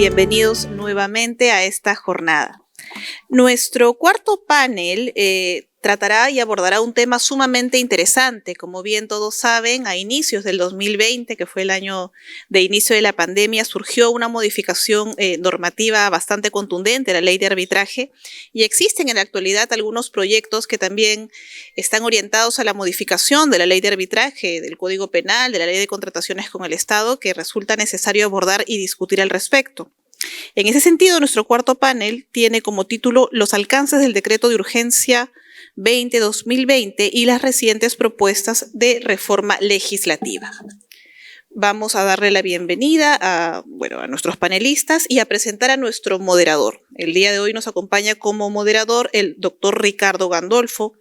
bienvenidos nuevamente a esta jornada. Nuestro cuarto panel tratará y abordará un tema sumamente interesante. Como bien todos saben, a inicios del 2020, que fue el año de inicio de la pandemia, surgió una modificación normativa bastante contundente, la ley de arbitraje, y existen en la actualidad algunos proyectos que también están orientados a la modificación de la ley de arbitraje, del Código Penal, de la ley de contrataciones con el Estado, que resulta necesario abordar y discutir al respecto. En ese sentido, nuestro cuarto panel tiene como título Los alcances del decreto de urgencia 20-2020 y las recientes propuestas de reforma legislativa. Vamos a darle la bienvenida a nuestros panelistas y a presentar a nuestro moderador. El día de hoy nos acompaña como moderador el doctor Ricardo Gandolfo,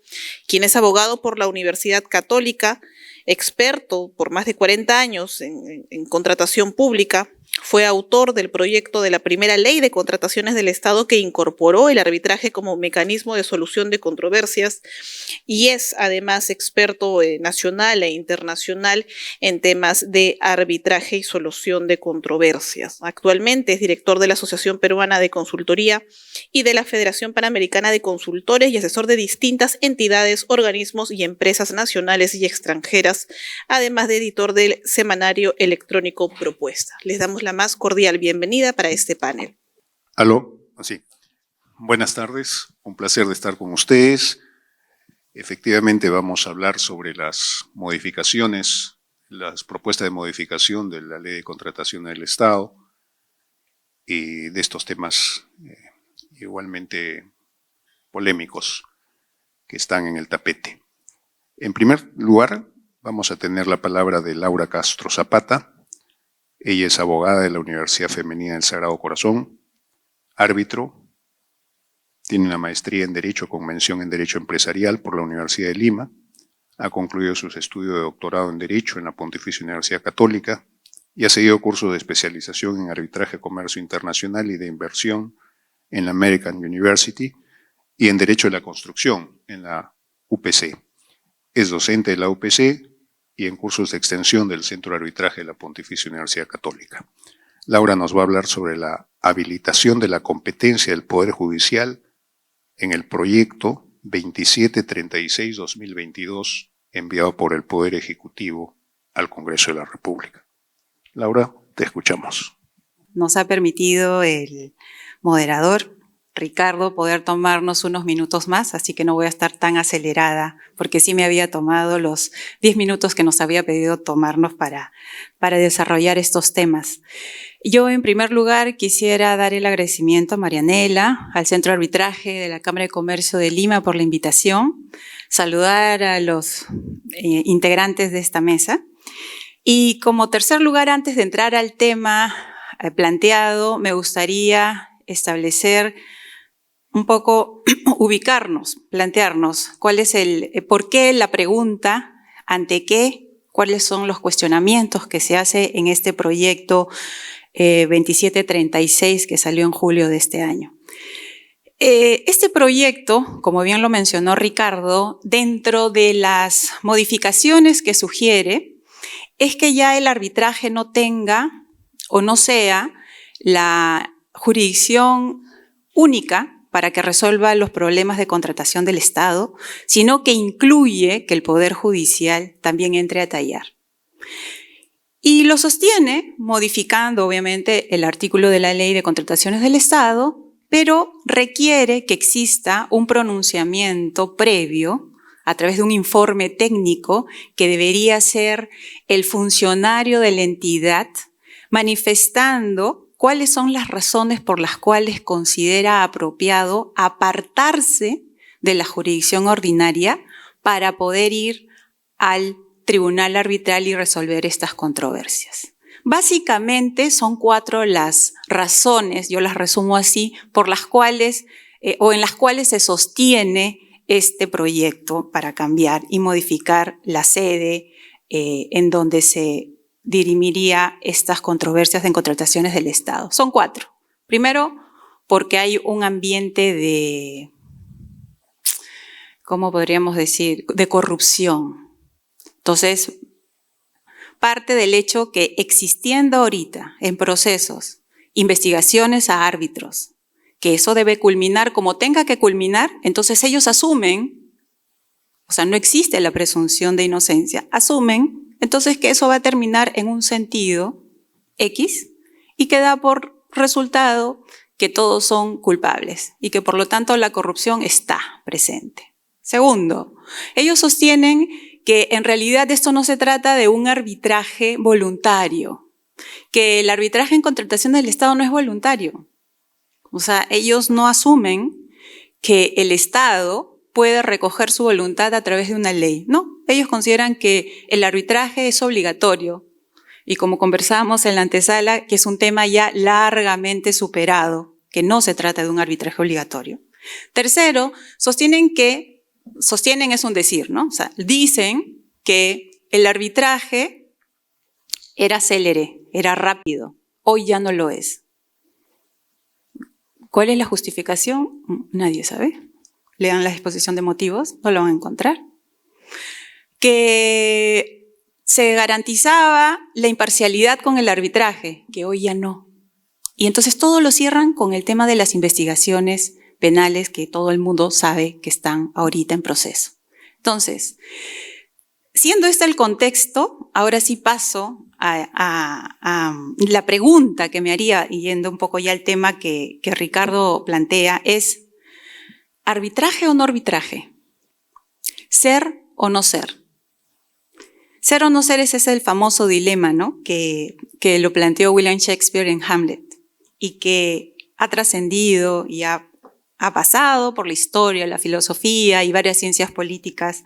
quien es abogado por la Universidad Católica, experto por más de 40 años en contratación pública. Fue autor del proyecto de la primera ley de contrataciones del Estado que incorporó el arbitraje como mecanismo de solución de controversias y es además experto nacional e internacional en temas de arbitraje y solución de controversias. Actualmente es director de la Asociación Peruana de Consultoría y de la Federación Panamericana de Consultores y asesor de distintas entidades, organismos y empresas nacionales y extranjeras, además de editor del semanario electrónico Propuesta. Les damos la más cordial bienvenida para este panel. Aló, sí. Buenas tardes, un placer de estar con ustedes. Efectivamente vamos a hablar sobre las modificaciones, las propuestas de modificación de la Ley de Contratación del Estado y de estos temas igualmente polémicos que están en el tapete. En primer lugar, vamos a tener la palabra de Laura Castro Zapata. Ella es abogada de la Universidad Femenina del Sagrado Corazón, árbitro, tiene una maestría en Derecho con mención en Derecho Empresarial por la Universidad de Lima, ha concluido sus estudios de doctorado en Derecho en la Pontificia Universidad Católica y ha seguido cursos de especialización en Arbitraje, Comercio Internacional y de Inversión en la American University y en Derecho de la Construcción en la UPC. Es docente de la UPC y en cursos de extensión del Centro de Arbitraje de la Pontificia Universidad Católica. Laura nos va a hablar sobre la habilitación de la competencia del Poder Judicial en el proyecto 2736-2022 enviado por el Poder Ejecutivo al Congreso de la República. Laura, te escuchamos. Nos ha permitido el moderador Ricardo poder tomarnos unos minutos más, así que no voy a estar tan acelerada, porque sí me había tomado los 10 minutos que nos había pedido tomarnos para desarrollar estos temas. Yo, en primer lugar, quisiera dar el agradecimiento a Marianela, al Centro de Arbitraje de la Cámara de Comercio de Lima por la invitación, saludar a los integrantes de esta mesa. Y como tercer lugar, antes de entrar al tema planteado, me gustaría establecer un poco, ubicarnos, plantearnos cuál es por qué la pregunta, ante qué, cuáles son los cuestionamientos que se hace en este proyecto 2736 que salió en julio de este año. Este proyecto, como bien lo mencionó Ricardo, dentro de las modificaciones que sugiere, es que ya el arbitraje no tenga o no sea la jurisdicción única para que resuelva los problemas de contratación del Estado, sino que incluye que el Poder Judicial también entre a tallar. Y lo sostiene modificando, obviamente, el artículo de la Ley de Contrataciones del Estado, pero requiere que exista un pronunciamiento previo a través de un informe técnico que debería ser el funcionario de la entidad manifestando cuáles son las razones por las cuales considera apropiado apartarse de la jurisdicción ordinaria para poder ir al tribunal arbitral y resolver estas controversias. Básicamente son 4 las razones, yo las resumo así, por las cuales o en las cuales se sostiene este proyecto para cambiar y modificar la sede en donde se dirimiría estas controversias en contrataciones del Estado. Son 4. Primero, porque hay un ambiente de, ¿cómo podríamos decir?, de corrupción. Entonces, parte del hecho que existiendo ahorita en procesos investigaciones a árbitros, que eso debe culminar como tenga que culminar, entonces ellos asumen, o sea, no existe la presunción de inocencia, asumen entonces que eso va a terminar en un sentido X y que da por resultado que todos son culpables y que por lo tanto la corrupción está presente. Segundo, ellos sostienen que en realidad esto no se trata de un arbitraje voluntario, que el arbitraje en contratación del Estado no es voluntario. O sea, ellos no asumen que el Estado puede recoger su voluntad a través de una ley. No, ellos consideran que el arbitraje es obligatorio. Y como conversábamos en la antesala, que es un tema ya largamente superado, que no se trata de un arbitraje obligatorio. Tercero, sostienen es un decir, ¿no? O sea, dicen que el arbitraje era célere, era rápido. Hoy ya no lo es. ¿Cuál es la justificación? Nadie sabe. Lean la exposición de motivos, no lo van a encontrar. Que se garantizaba la imparcialidad con el arbitraje, que hoy ya no. Y entonces todo lo cierran con el tema de las investigaciones penales que todo el mundo sabe que están ahorita en proceso. Entonces, siendo este el contexto, ahora sí paso a la pregunta que me haría, y yendo un poco ya al tema que Ricardo plantea, es ¿arbitraje o no arbitraje? ¿Ser o no ser? Ser o no ser, ese es el famoso dilema, ¿no? Que lo planteó William Shakespeare en Hamlet y que ha trascendido y ha pasado por la historia, la filosofía y varias ciencias políticas,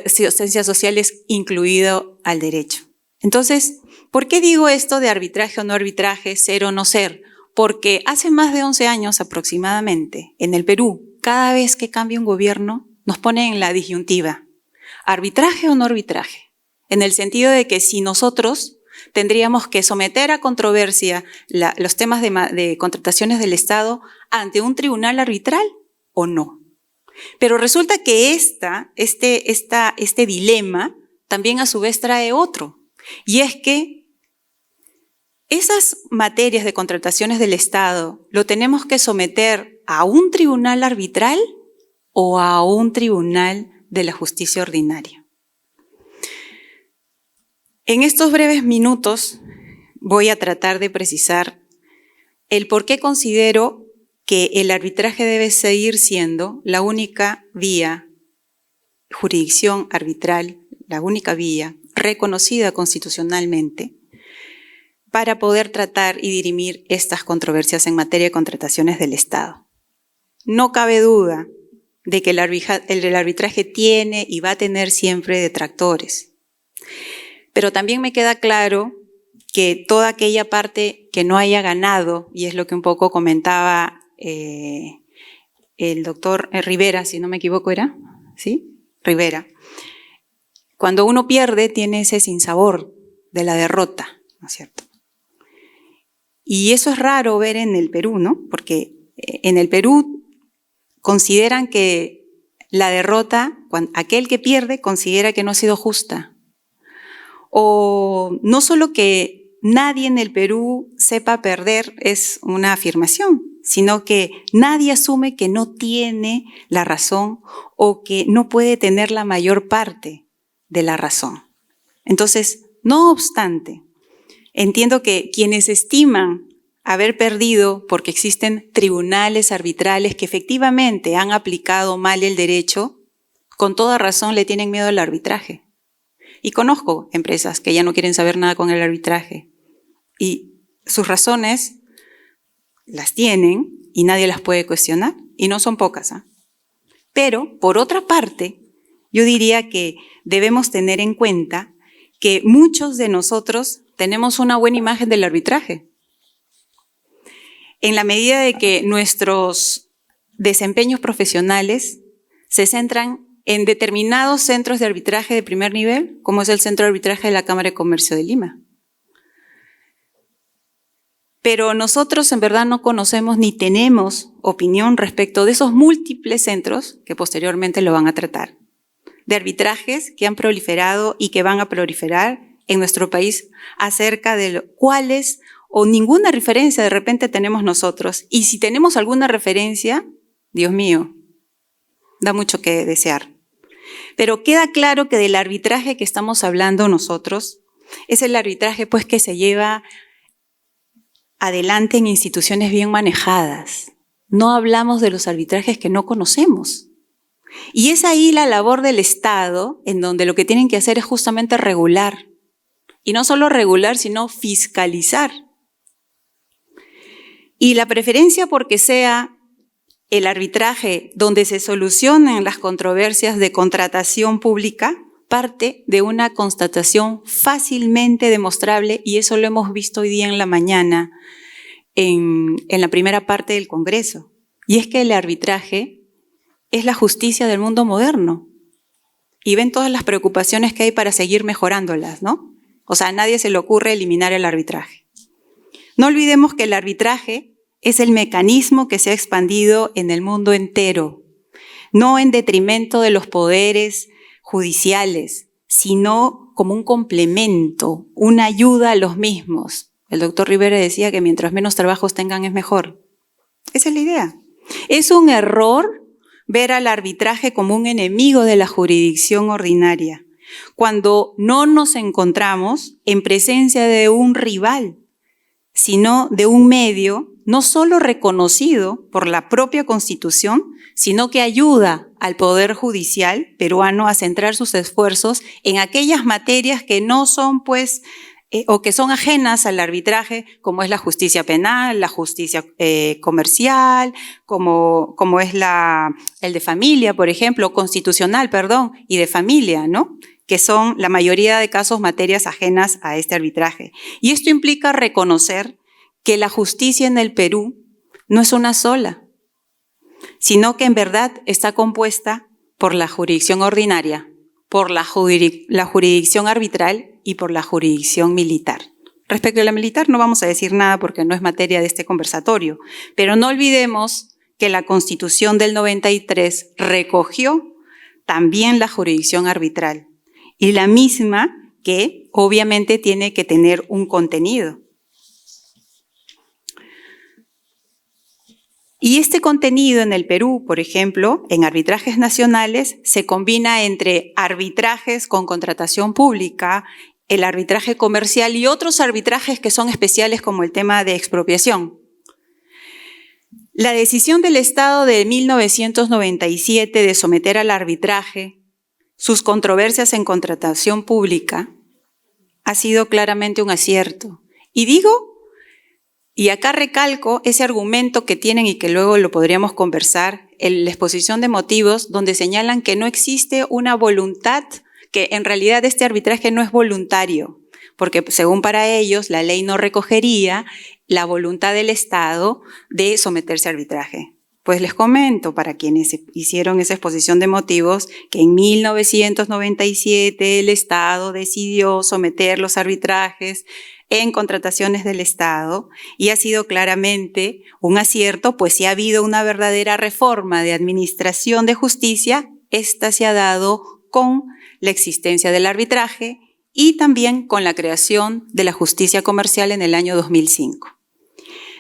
ciencias sociales, incluido al derecho. Entonces, ¿por qué digo esto de arbitraje o no arbitraje, ser o no ser? Porque hace más de 11 años aproximadamente, en el Perú, cada vez que cambia un gobierno, nos ponen en la disyuntiva. ¿Arbitraje o no arbitraje? En el sentido de que si nosotros tendríamos que someter a controversia los temas de contrataciones del Estado ante un tribunal arbitral o no. Pero resulta que este dilema también a su vez trae otro. Y es que esas materias de contrataciones del Estado lo tenemos que someter a un tribunal arbitral o a un tribunal de la justicia ordinaria. En estos breves minutos voy a tratar de precisar el por qué considero que el arbitraje debe seguir siendo la única vía, jurisdicción arbitral, la única vía reconocida constitucionalmente para poder tratar y dirimir estas controversias en materia de contrataciones del Estado. No cabe duda de que el arbitraje tiene y va a tener siempre detractores. Pero también me queda claro que toda aquella parte que no haya ganado, y es lo que un poco comentaba el doctor Rivera, si no me equivoco era, ¿sí? Rivera. Cuando uno pierde tiene ese sinsabor de la derrota, ¿no es cierto? Y eso es raro ver en el Perú, ¿no? Porque en el Perú consideran que la derrota, aquel que pierde, considera que no ha sido justa. O no solo que nadie en el Perú sepa perder es una afirmación, sino que nadie asume que no tiene la razón o que no puede tener la mayor parte de la razón. Entonces, no obstante, entiendo que quienes estiman haber perdido porque existen tribunales arbitrales que efectivamente han aplicado mal el derecho, con toda razón le tienen miedo al arbitraje. Y conozco empresas que ya no quieren saber nada con el arbitraje. Y sus razones las tienen y nadie las puede cuestionar. Y no son pocas, ¿eh? Pero, por otra parte, yo diría que debemos tener en cuenta que muchos de nosotros tenemos una buena imagen del arbitraje. En la medida de que nuestros desempeños profesionales se centran en determinados centros de arbitraje de primer nivel, como es el Centro de Arbitraje de la Cámara de Comercio de Lima. Pero nosotros en verdad no conocemos ni tenemos opinión respecto de esos múltiples centros que posteriormente lo van a tratar, de arbitrajes que han proliferado y que van a proliferar en nuestro país acerca de cuáles o ninguna referencia de repente tenemos nosotros. Y si tenemos alguna referencia, Dios mío, da mucho que desear. Pero queda claro que del arbitraje que estamos hablando nosotros, es el arbitraje pues que se lleva adelante en instituciones bien manejadas. No hablamos de los arbitrajes que no conocemos. Y es ahí la labor del Estado, en donde lo que tienen que hacer es justamente regular. Y no solo regular, sino fiscalizar. Y la preferencia porque sea el arbitraje donde se solucionen las controversias de contratación pública parte de una constatación fácilmente demostrable, y eso lo hemos visto hoy día en la mañana en la primera parte del Congreso. Y es que el arbitraje es la justicia del mundo moderno. Y ven todas las preocupaciones que hay para seguir mejorándolas, ¿no? O sea, a nadie se le ocurre eliminar el arbitraje. No olvidemos que el arbitraje es el mecanismo que se ha expandido en el mundo entero, no en detrimento de los poderes judiciales, sino como un complemento, una ayuda a los mismos. El doctor Rivera decía que mientras menos trabajos tengan es mejor. Esa es la idea. Es un error ver al arbitraje como un enemigo de la jurisdicción ordinaria, cuando no nos encontramos en presencia de un rival, sino de un medio no solo reconocido por la propia Constitución, sino que ayuda al Poder Judicial peruano a centrar sus esfuerzos en aquellas materias que no son, o que son ajenas al arbitraje, como es la justicia penal, la justicia comercial, como es el de familia, por ejemplo, constitucional, perdón, y de familia, ¿no? Que son la mayoría de casos materias ajenas a este arbitraje. Y esto implica reconocer que la justicia en el Perú no es una sola, sino que en verdad está compuesta por la jurisdicción ordinaria, por la jurisdicción arbitral y por la jurisdicción militar. Respecto a la militar no vamos a decir nada porque no es materia de este conversatorio, pero no olvidemos que la Constitución del 93 recogió también la jurisdicción arbitral, y la misma que obviamente tiene que tener un contenido. Y este contenido en el Perú, por ejemplo, en arbitrajes nacionales, se combina entre arbitrajes con contratación pública, el arbitraje comercial y otros arbitrajes que son especiales como el tema de expropiación. La decisión del Estado de 1997 de someter al arbitraje sus controversias en contratación pública ha sido claramente un acierto. Y acá recalco ese argumento que tienen y que luego lo podríamos conversar, en la exposición de motivos, donde señalan que no existe una voluntad, que en realidad este arbitraje no es voluntario, porque según para ellos la ley no recogería la voluntad del Estado de someterse a arbitraje. Pues les comento, para quienes hicieron esa exposición de motivos, que en 1997 el Estado decidió someter los arbitrajes en contrataciones del Estado, y ha sido claramente un acierto, pues si ha habido una verdadera reforma de administración de justicia, esta se ha dado con la existencia del arbitraje y también con la creación de la justicia comercial en el año 2005.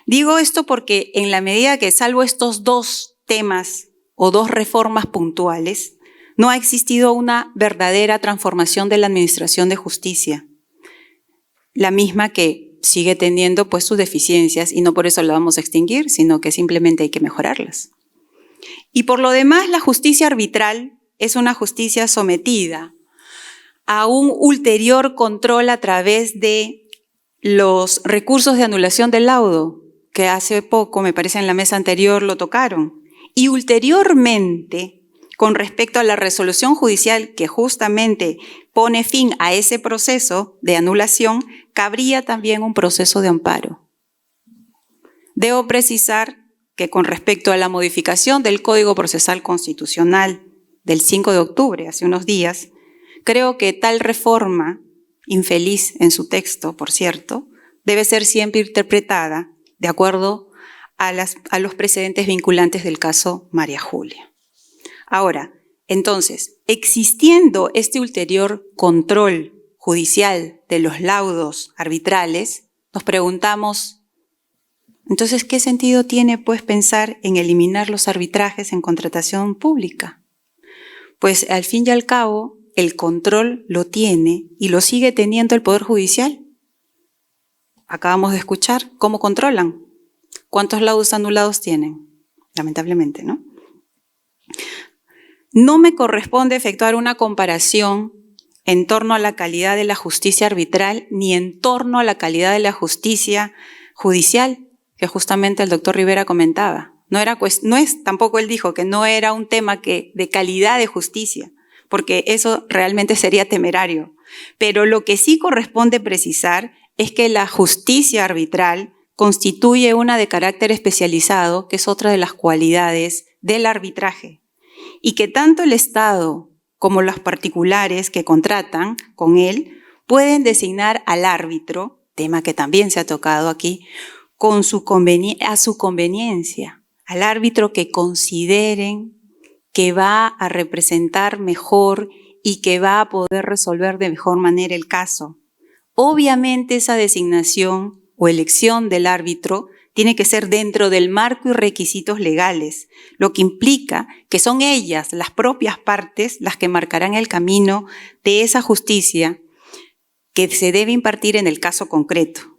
Digo esto porque en la medida que, salvo estos dos temas o dos reformas puntuales, no ha existido una verdadera transformación de la administración de justicia, la misma que sigue teniendo pues sus deficiencias, y no por eso la vamos a extinguir, sino que simplemente hay que mejorarlas. Y por lo demás, la justicia arbitral es una justicia sometida a un ulterior control a través de los recursos de anulación del laudo, que hace poco, me parece en la mesa anterior, lo tocaron. Y ulteriormente, con respecto a la resolución judicial que justamente pone fin a ese proceso de anulación, cabría también un proceso de amparo. Debo precisar que con respecto a la modificación del Código Procesal Constitucional del 5 de octubre, hace unos días, creo que tal reforma, infeliz en su texto, por cierto, debe ser siempre interpretada de acuerdo a los precedentes vinculantes del caso María Julia. Ahora, entonces, existiendo este ulterior control judicial de los laudos arbitrales, nos preguntamos, entonces, ¿qué sentido tiene pues pensar en eliminar los arbitrajes en contratación pública? Pues al fin y al cabo, el control lo tiene y lo sigue teniendo el Poder Judicial. Acabamos de escuchar cómo controlan. ¿Cuántos laudos anulados tienen? Lamentablemente, ¿no? No me corresponde efectuar una comparación en torno a la calidad de la justicia arbitral ni en torno a la calidad de la justicia judicial, que justamente el doctor Rivera comentaba. Tampoco él dijo que no era un tema de calidad de justicia, porque eso realmente sería temerario. Pero lo que sí corresponde precisar es que la justicia arbitral constituye una de carácter especializado, que es otra de las cualidades del arbitraje, y que tanto el Estado como los particulares que contratan con él pueden designar al árbitro, tema que también se ha tocado aquí, a su conveniencia, al árbitro que consideren que va a representar mejor y que va a poder resolver de mejor manera el caso. Obviamente esa designación o elección del árbitro tiene que ser dentro del marco y requisitos legales, lo que implica que son ellas, las propias partes, las que marcarán el camino de esa justicia que se debe impartir en el caso concreto.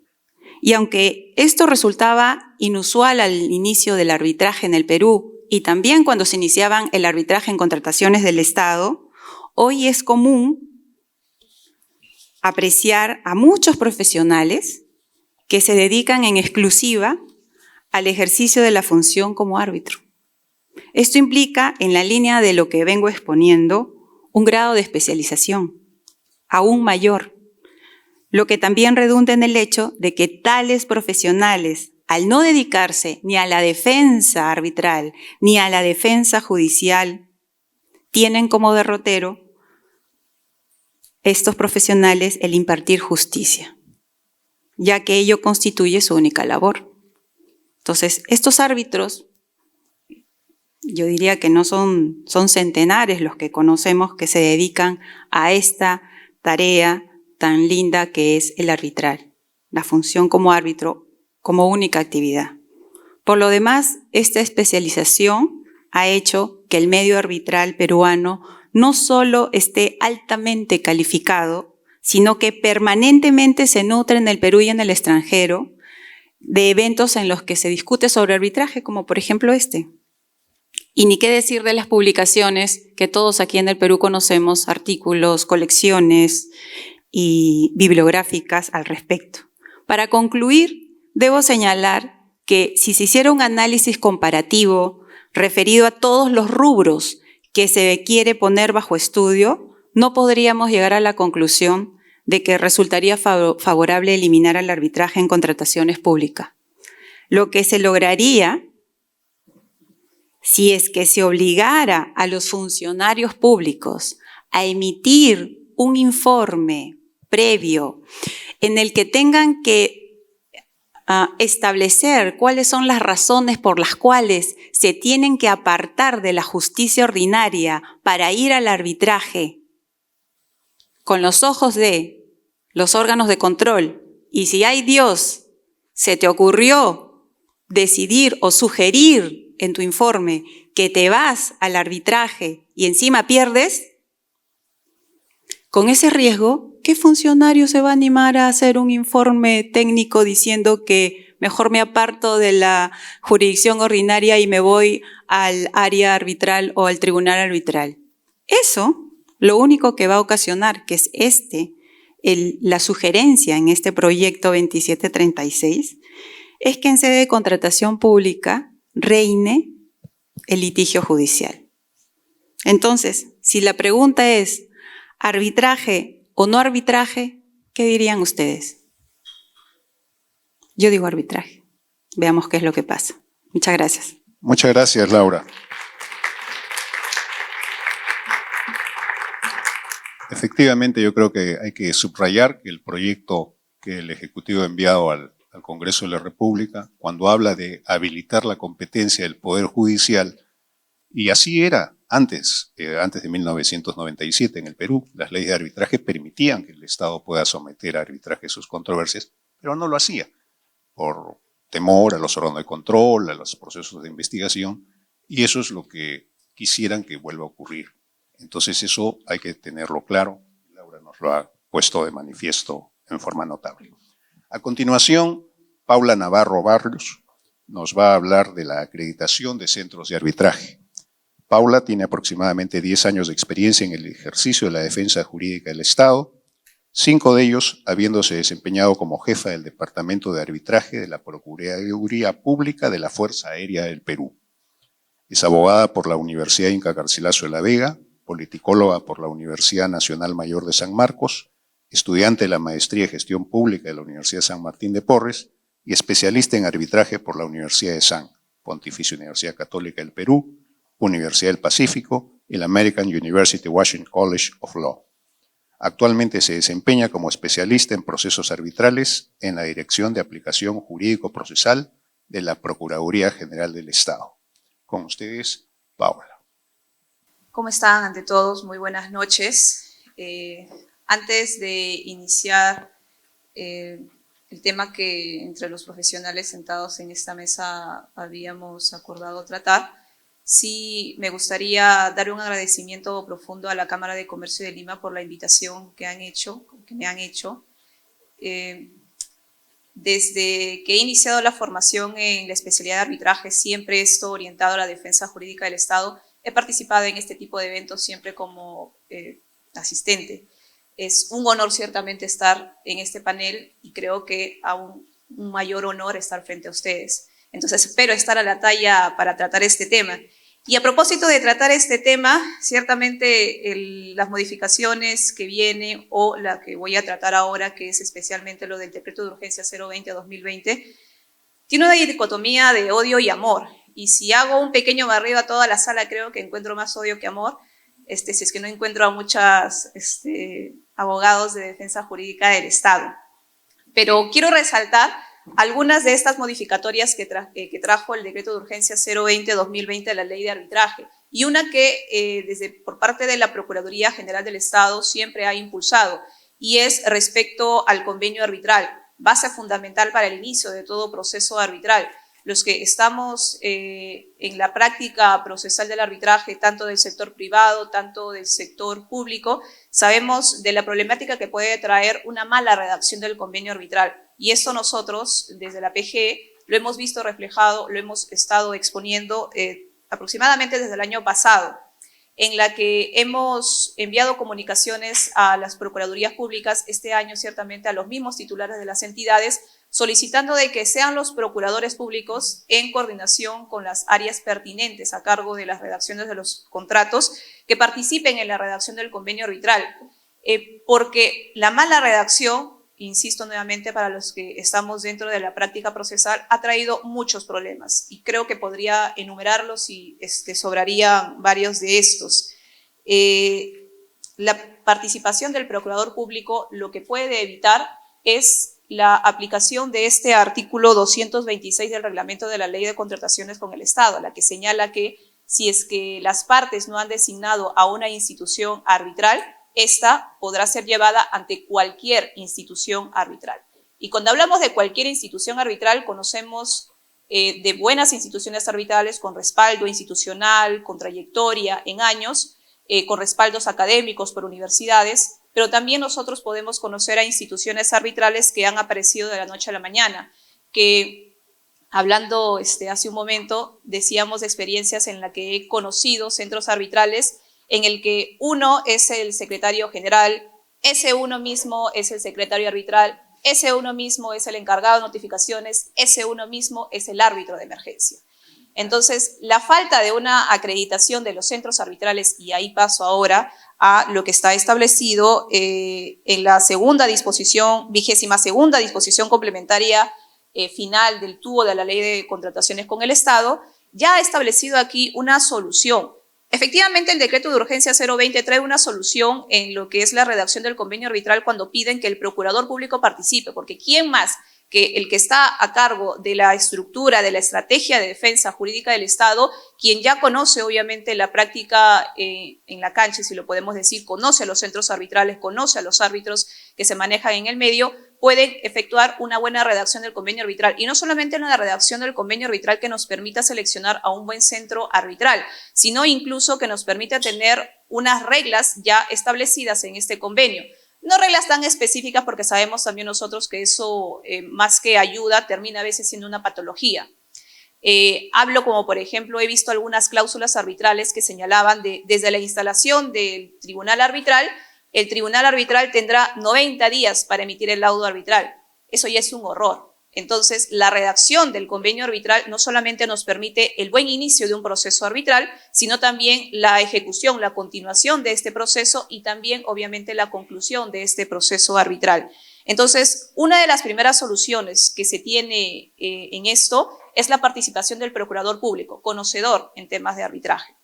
Y aunque esto resultaba inusual al inicio del arbitraje en el Perú y también cuando se iniciaban el arbitraje en contrataciones del Estado, hoy es común apreciar a muchos profesionales que se dedican en exclusiva al ejercicio de la función como árbitro. Esto implica, en la línea de lo que vengo exponiendo, un grado de especialización aún mayor, lo que también redunda en el hecho de que tales profesionales, al no dedicarse ni a la defensa arbitral ni a la defensa judicial, tienen como derrotero estos profesionales el impartir justicia, ya que ello constituye su única labor. Entonces, estos árbitros, yo diría que no son centenares los que conocemos que se dedican a esta tarea tan linda que es el arbitrar, la función como árbitro como única actividad. Por lo demás, esta especialización ha hecho que el medio arbitral peruano no solo esté altamente calificado, sino que permanentemente se nutre en el Perú y en el extranjero de eventos en los que se discute sobre arbitraje, como por ejemplo este. Y ni qué decir de las publicaciones que todos aquí en el Perú conocemos, artículos, colecciones y bibliográficas al respecto. Para concluir, debo señalar que si se hiciera un análisis comparativo referido a todos los rubros que se quiere poner bajo estudio, no podríamos llegar a la conclusión de que resultaría favorable eliminar el arbitraje en contrataciones públicas. Lo que se lograría, si es que se obligara a los funcionarios públicos a emitir un informe previo en el que tengan que establecer cuáles son las razones por las cuales se tienen que apartar de la justicia ordinaria para ir al arbitraje con los ojos de los órganos de control, y si ay Dios, se te ocurrió decidir o sugerir en tu informe que te vas al arbitraje y encima pierdes, con ese riesgo, ¿qué funcionario se va a animar a hacer un informe técnico diciendo que mejor me aparto de la jurisdicción ordinaria y me voy al área arbitral o al tribunal arbitral? Eso, lo único que va a ocasionar, que es la sugerencia en este proyecto 2736, es que en sede de contratación pública reine el litigio judicial. Entonces, si la pregunta es ¿arbitraje o no arbitraje? ¿Qué dirían ustedes? Yo digo arbitraje. Veamos qué es lo que pasa. Muchas gracias. Muchas gracias, Laura. Efectivamente, yo creo que hay que subrayar que el proyecto que el Ejecutivo ha enviado al Congreso de la República, cuando habla de habilitar la competencia del Poder Judicial, y así era antes de 1997 en el Perú, las leyes de arbitraje permitían que el Estado pueda someter a arbitraje sus controversias, pero no lo hacía por temor a los órganos de control, a los procesos de investigación, y eso es lo que quisieran que vuelva a ocurrir. Entonces eso hay que tenerlo claro, Laura nos lo ha puesto de manifiesto en forma notable. A continuación, Paula Navarro Barrios nos va a hablar de la acreditación de centros de arbitraje. Paula tiene aproximadamente 10 años de experiencia en el ejercicio de la defensa jurídica del Estado, 5 de ellos habiéndose desempeñado como jefa del Departamento de Arbitraje de la Procuraduría Pública de la Fuerza Aérea del Perú. Es abogada por la Universidad Inca Garcilaso de la Vega, politicóloga por la Universidad Nacional Mayor de San Marcos, estudiante de la Maestría de Gestión Pública de la Universidad San Martín de Porres y especialista en arbitraje por la Universidad de San, Pontificia Universidad Católica del Perú, Universidad del Pacífico y la American University Washington College of Law. Actualmente se desempeña como especialista en procesos arbitrales en la Dirección de Aplicación Jurídico-Procesal de la Procuraduría General del Estado. Con ustedes, Paula. ¿Cómo están? Ante todos, muy buenas noches. Antes de iniciar el tema que entre los profesionales sentados en esta mesa habíamos acordado tratar, sí me gustaría dar un agradecimiento profundo a la Cámara de Comercio de Lima por la invitación que me han hecho. Desde que he iniciado la formación en la especialidad de arbitraje, siempre esto orientado a la defensa jurídica del Estado. He participado en este tipo de eventos siempre como asistente. Es un honor ciertamente estar en este panel y creo que aún un mayor honor estar frente a ustedes. Entonces espero estar a la talla para tratar este tema. Y a propósito de tratar este tema, ciertamente las modificaciones que vienen o la que voy a tratar ahora, que es especialmente lo del decreto de urgencia 020-2020, tiene una dicotomía de odio y amor. Y si hago un pequeño barrido a toda la sala, creo que encuentro más odio que amor, si es que no encuentro a muchos abogados de defensa jurídica del Estado. Pero quiero resaltar algunas de estas modificatorias que trajo el decreto de urgencia 020-2020 de la ley de arbitraje, y una que por parte de la Procuraduría General del Estado siempre ha impulsado, y es respecto al convenio arbitral, base fundamental para el inicio de todo proceso arbitral. Los que estamos en la práctica procesal del arbitraje, tanto del sector privado, tanto del sector público, sabemos de la problemática que puede traer una mala redacción del convenio arbitral. Y esto nosotros, desde la PG, lo hemos visto reflejado, lo hemos estado exponiendo aproximadamente desde el año pasado, en la que hemos enviado comunicaciones a las procuradurías públicas, este año ciertamente a los mismos titulares de las entidades, solicitando de que sean los procuradores públicos, en coordinación con las áreas pertinentes a cargo de las redacciones de los contratos, que participen en la redacción del convenio arbitral, porque la mala redacción, insisto nuevamente para los que estamos dentro de la práctica procesal, ha traído muchos problemas, y creo que podría enumerarlos y sobrarían varios de estos. La participación del procurador público lo que puede evitar es la aplicación de este artículo 226 del reglamento de la Ley de Contrataciones con el Estado, la que señala que si es que las partes no han designado a una institución arbitral, esta podrá ser llevada ante cualquier institución arbitral. Y cuando hablamos de cualquier institución arbitral, conocemos de buenas instituciones arbitrales con respaldo institucional, con trayectoria en años, con respaldos académicos por universidades, pero también nosotros podemos conocer a instituciones arbitrales que han aparecido de la noche a la mañana, que hablando hace un momento, decíamos de experiencias en las que he conocido centros arbitrales en el que uno es el secretario general, ese uno mismo es el secretario arbitral, ese uno mismo es el encargado de notificaciones, ese uno mismo es el árbitro de emergencia. Entonces, la falta de una acreditación de los centros arbitrales, y ahí paso ahora a lo que está establecido en la segunda disposición, 22ª disposición complementaria final del TUO de la Ley de Contrataciones con el Estado, ya ha establecido aquí una solución. Efectivamente, el decreto de urgencia 020 trae una solución en lo que es la redacción del convenio arbitral cuando piden que el procurador público participe, porque ¿quién más que el que está a cargo de la estructura, de la estrategia de defensa jurídica del Estado, quien ya conoce obviamente la práctica en la cancha, si lo podemos decir, conoce a los centros arbitrales, conoce a los árbitros que se manejan en el medio, pueden efectuar una buena redacción del convenio arbitral. Y no solamente en la redacción del convenio arbitral que nos permita seleccionar a un buen centro arbitral, sino incluso que nos permita tener unas reglas ya establecidas en este convenio. No reglas tan específicas porque sabemos también nosotros que eso, más que ayuda, termina a veces siendo una patología. Hablo como, por ejemplo, he visto algunas cláusulas arbitrales que señalaban desde la instalación del tribunal arbitral, el tribunal arbitral tendrá 90 días para emitir el laudo arbitral. Eso ya es un horror. Entonces, la redacción del convenio arbitral no solamente nos permite el buen inicio de un proceso arbitral, sino también la ejecución, la continuación de este proceso y también, obviamente, la conclusión de este proceso arbitral. Entonces, una de las primeras soluciones que se tiene en esto es la participación del procurador público, conocedor en temas de arbitraje.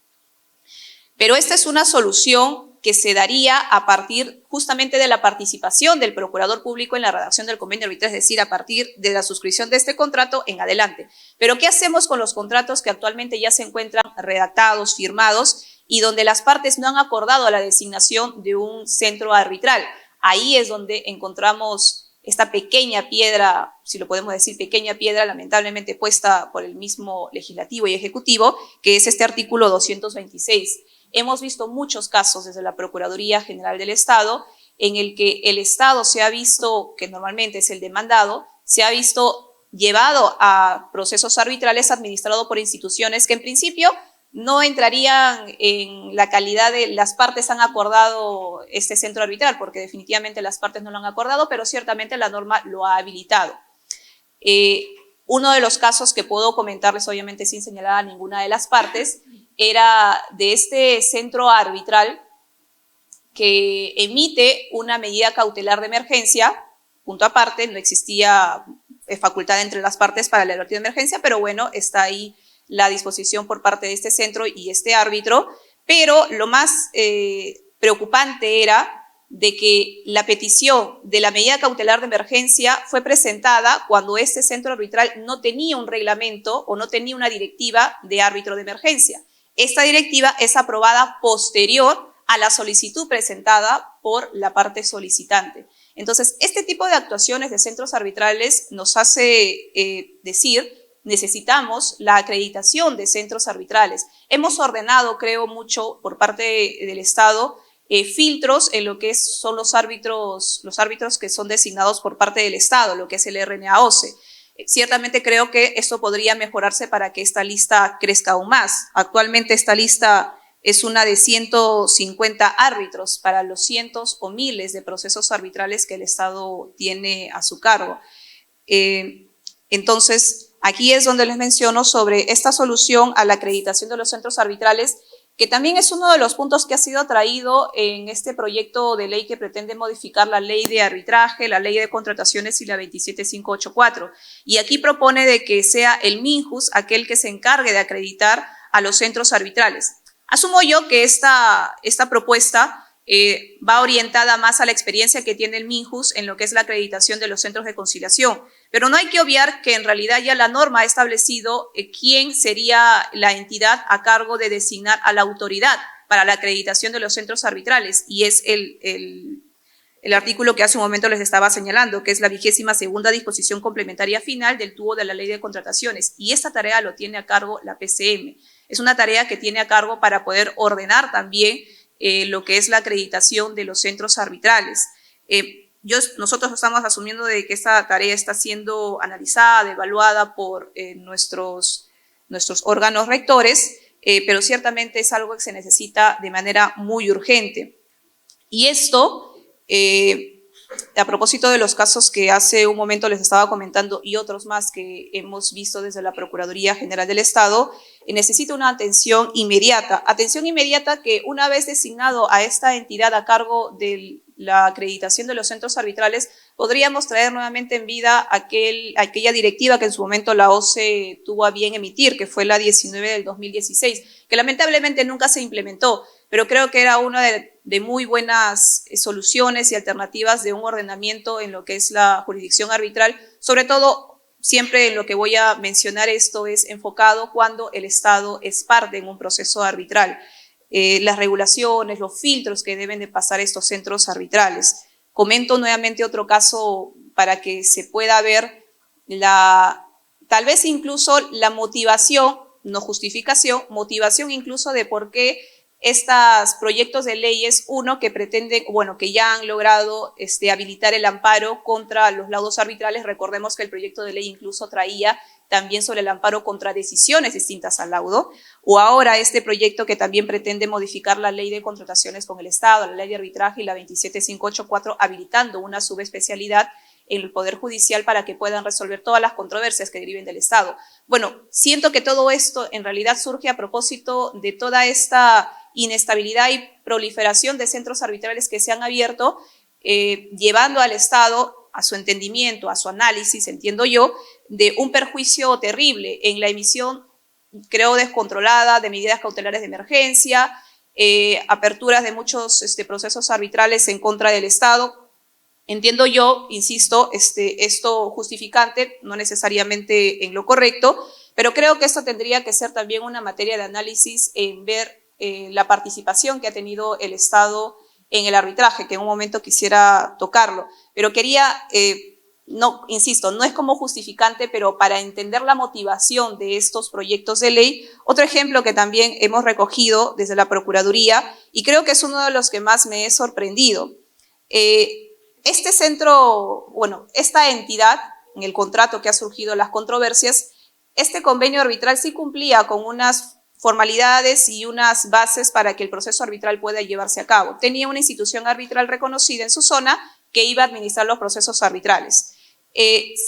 Pero esta es una solución que se daría a partir justamente de la participación del procurador público en la redacción del convenio arbitral, es decir, a partir de la suscripción de este contrato en adelante. Pero ¿qué hacemos con los contratos que actualmente ya se encuentran redactados, firmados y donde las partes no han acordado la designación de un centro arbitral? Ahí es donde encontramos esta pequeña piedra, si lo podemos decir, pequeña piedra lamentablemente puesta por el mismo legislativo y ejecutivo, que es este artículo 226. Hemos visto muchos casos desde la Procuraduría General del Estado en el que el Estado se ha visto, que normalmente es el demandado, se ha visto llevado a procesos arbitrales administrados por instituciones que en principio no entrarían en la calidad de las partes han acordado este centro arbitral, porque definitivamente las partes no lo han acordado, pero ciertamente la norma lo ha habilitado. Uno de los casos que puedo comentarles, obviamente sin señalar a ninguna de las partes, era de este centro arbitral que emite una medida cautelar de emergencia, punto aparte, no existía facultad entre las partes para el advertido de emergencia, pero bueno, está ahí la disposición por parte de este centro y este árbitro, pero lo más preocupante era de que la petición de la medida cautelar de emergencia fue presentada cuando este centro arbitral no tenía un reglamento o no tenía una directiva de árbitro de emergencia. Esta directiva es aprobada posterior a la solicitud presentada por la parte solicitante. Entonces, este tipo de actuaciones de centros arbitrales nos hace decir, necesitamos la acreditación de centros arbitrales. Hemos ordenado, creo, mucho por parte del Estado, filtros en lo que son los árbitros que son designados por parte del Estado, lo que es el RNAOCE. Ciertamente creo que esto podría mejorarse para que esta lista crezca aún más. Actualmente esta lista es una de 150 árbitros para los cientos o miles de procesos arbitrales que el Estado tiene a su cargo. Entonces, aquí es donde les menciono sobre esta solución a la acreditación de los centros arbitrales, que también es uno de los puntos que ha sido traído en este proyecto de ley que pretende modificar la ley de arbitraje, la ley de contrataciones y la 27584. Y aquí propone de que sea el MINJUS aquel que se encargue de acreditar a los centros arbitrales. Asumo yo que esta propuesta va orientada más a la experiencia que tiene el MINJUS en lo que es la acreditación de los centros de conciliación. Pero no hay que obviar que en realidad ya la norma ha establecido quién sería la entidad a cargo de designar a la autoridad para la acreditación de los centros arbitrales, y es el artículo que hace un momento les estaba señalando, que es la 22ª disposición complementaria final del tubo de la ley de contrataciones, y esta tarea lo tiene a cargo la PCM. Es una tarea que tiene a cargo para poder ordenar también lo que es la acreditación de los centros arbitrales. Nosotros estamos asumiendo de que esta tarea está siendo analizada, evaluada por nuestros órganos rectores, pero ciertamente es algo que se necesita de manera muy urgente. Y esto, a propósito de los casos que hace un momento les estaba comentando y otros más que hemos visto desde la Procuraduría General del Estado, necesita una atención inmediata que una vez designado a esta entidad a cargo de la acreditación de los centros arbitrales, podríamos traer nuevamente en vida aquella directiva que en su momento la OCE tuvo a bien emitir, que fue la 19 del 2016, que lamentablemente nunca se implementó, pero creo que era una de muy buenas soluciones y alternativas de un ordenamiento en lo que es la jurisdicción arbitral, sobre todo siempre en lo que voy a mencionar esto es enfocado cuando el Estado es parte en un proceso arbitral. Las regulaciones, los filtros que deben de pasar estos centros arbitrales. Comento nuevamente otro caso para que se pueda ver tal vez incluso la motivación, no justificación, motivación incluso de por qué estos proyectos de leyes, uno que pretende, bueno, que ya han logrado habilitar el amparo contra los laudos arbitrales. Recordemos que el proyecto de ley incluso traía también sobre el amparo contra decisiones distintas al laudo, o ahora este proyecto que también pretende modificar la ley de contrataciones con el Estado, la ley de arbitraje y la 27584, habilitando una subespecialidad en el Poder Judicial para que puedan resolver todas las controversias que deriven del Estado. Bueno, siento que todo esto en realidad surge a propósito de toda esta inestabilidad y proliferación de centros arbitrales que se han abierto, llevando al Estado a su entendimiento, a su análisis, entiendo yo, de un perjuicio terrible en la emisión, creo, descontrolada de medidas cautelares de emergencia, aperturas de muchos procesos arbitrales en contra del Estado. Entiendo yo, insisto, esto justificante, no necesariamente en lo correcto, pero creo que esto tendría que ser también una materia de análisis en ver la participación que ha tenido el Estado en el arbitraje, que en un momento quisiera tocarlo. Pero quería, no, insisto, no es como justificante, pero para entender la motivación de estos proyectos de ley. Otro ejemplo que también hemos recogido desde la Procuraduría, y creo que es uno de los que más me he sorprendido. Este centro, bueno, esta entidad, en el contrato que ha surgido las controversias, este convenio arbitral sí cumplía con unas formalidades y unas bases para que el proceso arbitral pueda llevarse a cabo. Tenía una institución arbitral reconocida en su zona que iba a administrar los procesos arbitrales.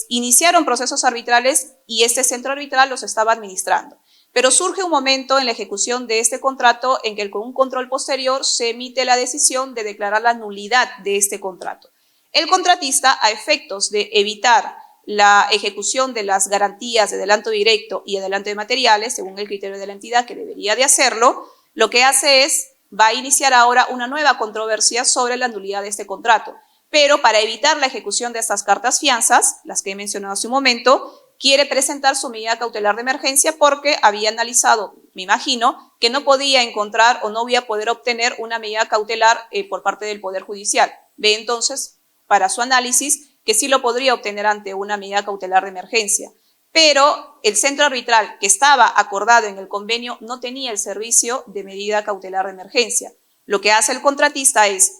Iniciaron procesos arbitrales y este centro arbitral los estaba administrando. Pero surge un momento en la ejecución de este contrato en que con un control posterior se emite la decisión de declarar la nulidad de este contrato. El contratista, a efectos de evitar la ejecución de las garantías de adelanto directo y adelanto de materiales, según el criterio de la entidad que debería de hacerlo, lo que hace es, va a iniciar ahora una nueva controversia sobre la nulidad de este contrato. Pero para evitar la ejecución de estas cartas fianzas, las que he mencionado hace un momento, quiere presentar su medida cautelar de emergencia porque había analizado, me imagino, que no podía encontrar o no iba a poder obtener una medida cautelar por parte del Poder Judicial. Ve entonces, para su análisis, que sí lo podría obtener ante una medida cautelar de emergencia. Pero el centro arbitral que estaba acordado en el convenio no tenía el servicio de medida cautelar de emergencia. Lo que hace el contratista es,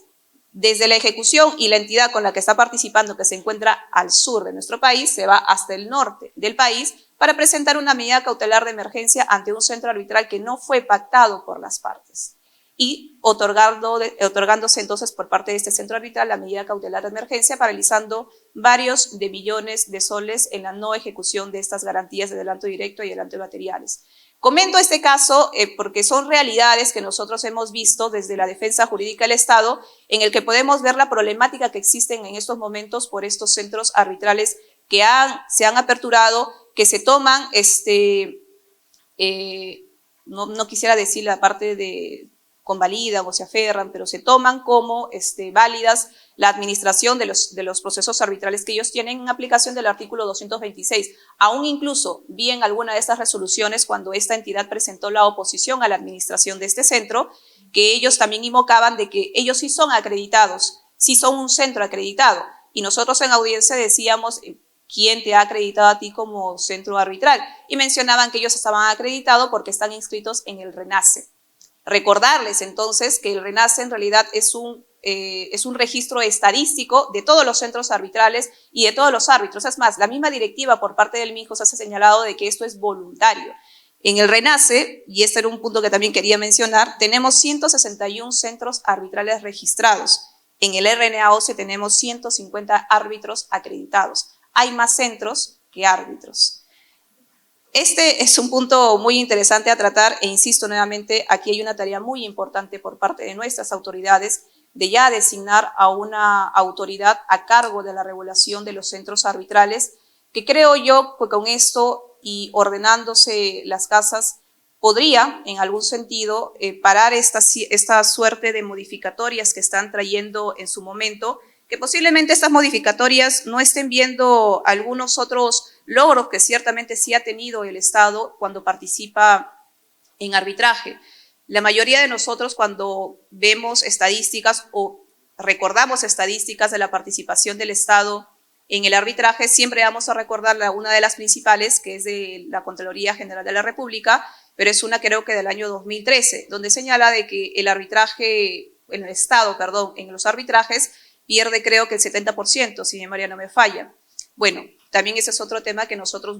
desde la ejecución y la entidad con la que está participando, que se encuentra al sur de nuestro país, se va hasta el norte del país para presentar una medida cautelar de emergencia ante un centro arbitral que no fue pactado por las partes y otorgándose entonces por parte de este centro arbitral la medida cautelar de emergencia, paralizando varios de millones de soles en la no ejecución de estas garantías de adelanto directo y adelanto de materiales. Comento este caso porque son realidades que nosotros hemos visto desde la defensa jurídica del Estado, en el que podemos ver la problemática que existen en estos momentos por estos centros arbitrales que se han aperturado, que se toman, no quisiera decir la parte de convalidan o se aferran, pero se toman como válidas la administración de los procesos arbitrales que ellos tienen en aplicación del artículo 226. Aún incluso vi en alguna de estas resoluciones cuando esta entidad presentó la oposición a la administración de este centro, que ellos también invocaban de que ellos sí son acreditados, sí son un centro acreditado. Y nosotros en audiencia decíamos, ¿quién te ha acreditado a ti como centro arbitral? Y mencionaban que ellos estaban acreditados porque están inscritos en el RENACE. Recordarles entonces que el RENACE en realidad es un registro estadístico de todos los centros arbitrales y de todos los árbitros. Es más, la misma directiva por parte del MINJUS hace señalado de que esto es voluntario. En el RENACE, y este era un punto que también quería mencionar, tenemos 161 centros arbitrales registrados. En el RNAOCE tenemos 150 árbitros acreditados. Hay más centros que árbitros. Este es un punto muy interesante a tratar e insisto nuevamente, aquí hay una tarea muy importante por parte de nuestras autoridades de ya designar a una autoridad a cargo de la regulación de los centros arbitrales, que creo yo que con esto y ordenándose las casas podría en algún sentido parar esta suerte de modificatorias que están trayendo en su momento, que posiblemente estas modificatorias no estén viendo algunos otros logros que ciertamente sí ha tenido el Estado cuando participa en arbitraje. La mayoría de nosotros cuando vemos estadísticas o recordamos estadísticas de la participación del Estado En el arbitraje siempre vamos a recordar una de las principales, que es de la Contraloría General de la República, pero es una creo que del año 2013, donde señala de que el arbitraje, el Estado, perdón, en los arbitrajes pierde creo que el 70%, si mi memoria no me falla. Bueno, también ese es otro tema que nosotros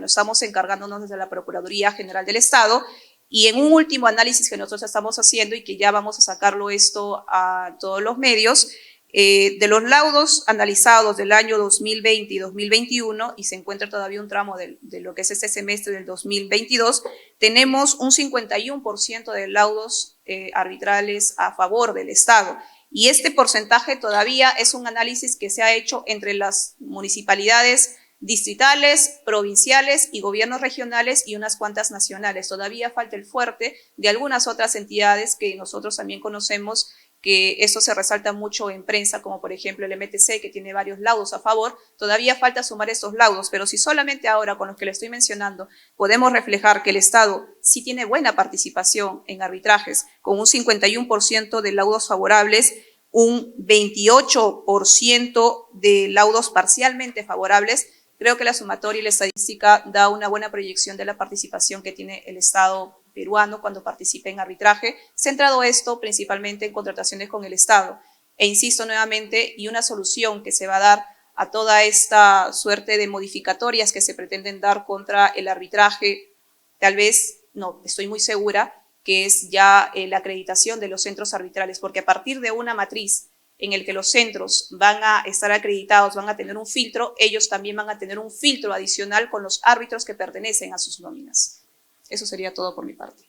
estamos encargándonos desde la Procuraduría General del Estado, y en un último análisis que nosotros estamos haciendo y que ya vamos a sacarlo esto a todos los medios, de los laudos analizados del año 2020 y 2021, y se encuentra todavía un tramo de lo que es este semestre del 2022, tenemos un 51% de laudos arbitrales a favor del Estado. Y este porcentaje todavía es un análisis que se ha hecho entre las municipalidades distritales, provinciales y gobiernos regionales y unas cuantas nacionales. Todavía falta el fuerte de algunas otras entidades que nosotros también conocemos, que eso se resalta mucho en prensa, como por ejemplo el MTC, que tiene varios laudos a favor. Todavía falta sumar estos laudos, pero si solamente ahora, con los que le estoy mencionando, podemos reflejar que el Estado sí tiene buena participación en arbitrajes, con un 51% de laudos favorables, un 28% de laudos parcialmente favorables, creo que la sumatoria y la estadística da una buena proyección de la participación que tiene el Estado peruano cuando participe en arbitraje, centrado esto principalmente en contrataciones con el Estado. E insisto nuevamente, y una solución que se va a dar a toda esta suerte de modificatorias que se pretenden dar contra el arbitraje, tal vez, no, estoy muy segura, que es ya la acreditación de los centros arbitrales, porque a partir de una matriz en el que los centros van a estar acreditados, van a tener un filtro, ellos también van a tener un filtro adicional con los árbitros que pertenecen a sus nóminas. Eso sería todo por mi parte.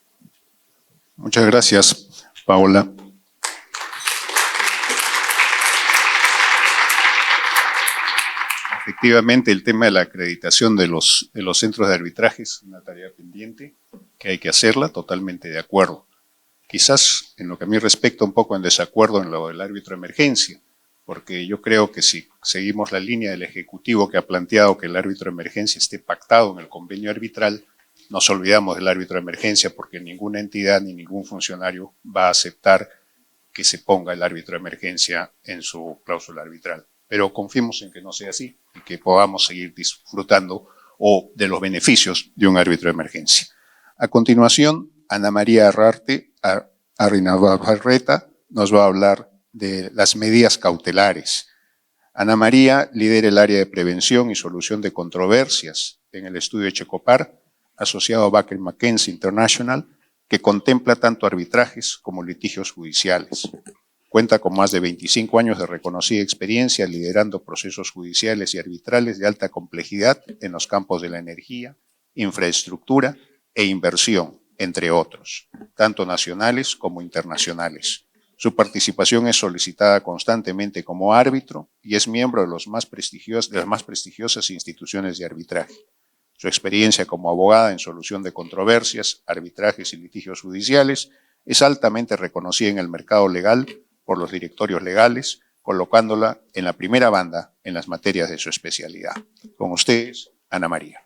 Muchas gracias, Paola. Efectivamente, el tema de la acreditación de los centros de arbitraje es una tarea pendiente, que hay que hacerla, totalmente de acuerdo. Quizás, en lo que a mí respecta, un poco en desacuerdo en lo del árbitro de emergencia, porque yo creo que si seguimos la línea del Ejecutivo que ha planteado que el árbitro de emergencia esté pactado en el convenio arbitral, nos olvidamos del árbitro de emergencia porque ninguna entidad ni ningún funcionario va a aceptar que se ponga el árbitro de emergencia en su cláusula arbitral. Pero confiemos en que no sea así y que podamos seguir disfrutando de los beneficios de un árbitro de emergencia. A continuación, Ana María Arrarte Arrinabarreta nos va a hablar de las medidas cautelares. Ana María lidera el área de prevención y solución de controversias en el estudio Echecopar, asociado a Baker McKenzie International, que contempla tanto arbitrajes como litigios judiciales. Cuenta con más de 25 años de reconocida experiencia liderando procesos judiciales y arbitrales de alta complejidad en los campos de la energía, infraestructura e inversión, entre otros, tanto nacionales como internacionales. Su participación es solicitada constantemente como árbitro y es miembro de las más prestigiosas instituciones de arbitraje. Su experiencia como abogada en solución de controversias, arbitrajes y litigios judiciales es altamente reconocida en el mercado legal por los directorios legales, colocándola en la primera banda en las materias de su especialidad. Con ustedes, Ana María.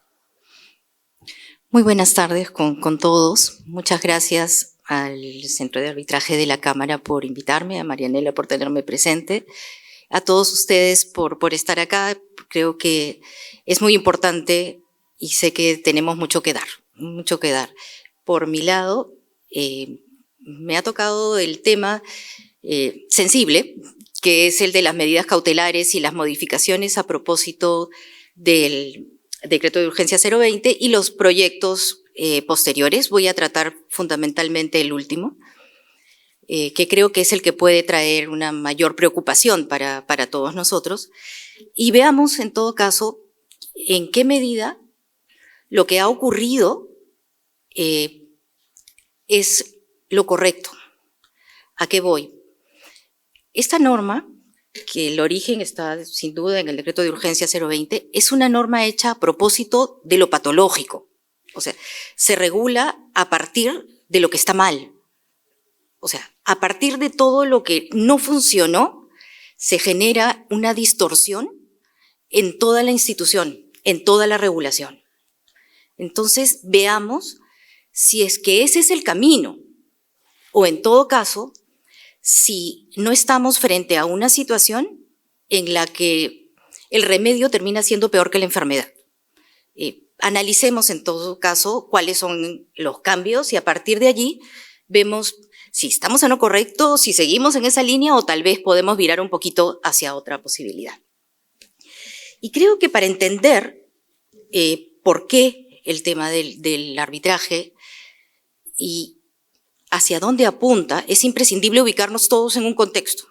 Muy buenas tardes con todos. Muchas gracias al Centro de Arbitraje de la Cámara por invitarme, a Marianela por tenerme presente, a todos ustedes por estar acá. Creo que es muy importante y sé que tenemos mucho que dar, mucho que dar. Por mi lado, me ha tocado el tema sensible, que es el de las medidas cautelares y las modificaciones a propósito del Decreto de Urgencia 020 y los proyectos posteriores. Voy a tratar fundamentalmente el último, que creo que es el que puede traer una mayor preocupación para todos nosotros. Y veamos, en todo caso, en qué medida lo que ha ocurrido es lo correcto. ¿A qué voy? Esta norma, que el origen está sin duda en el Decreto de Urgencia 020, es una norma hecha a propósito de lo patológico. O sea, se regula a partir de lo que está mal. O sea, a partir de todo lo que no funcionó, se genera una distorsión en toda la institución, en toda la regulación. Entonces, veamos si es que ese es el camino, o en todo caso, si no estamos frente a una situación en la que el remedio termina siendo peor que la enfermedad. Analicemos en todo caso cuáles son los cambios y a partir de allí vemos si estamos en lo correcto, si seguimos en esa línea o tal vez podemos virar un poquito hacia otra posibilidad. Y creo que para entender por qué el tema del arbitraje y hacia dónde apunta, es imprescindible ubicarnos todos en un contexto.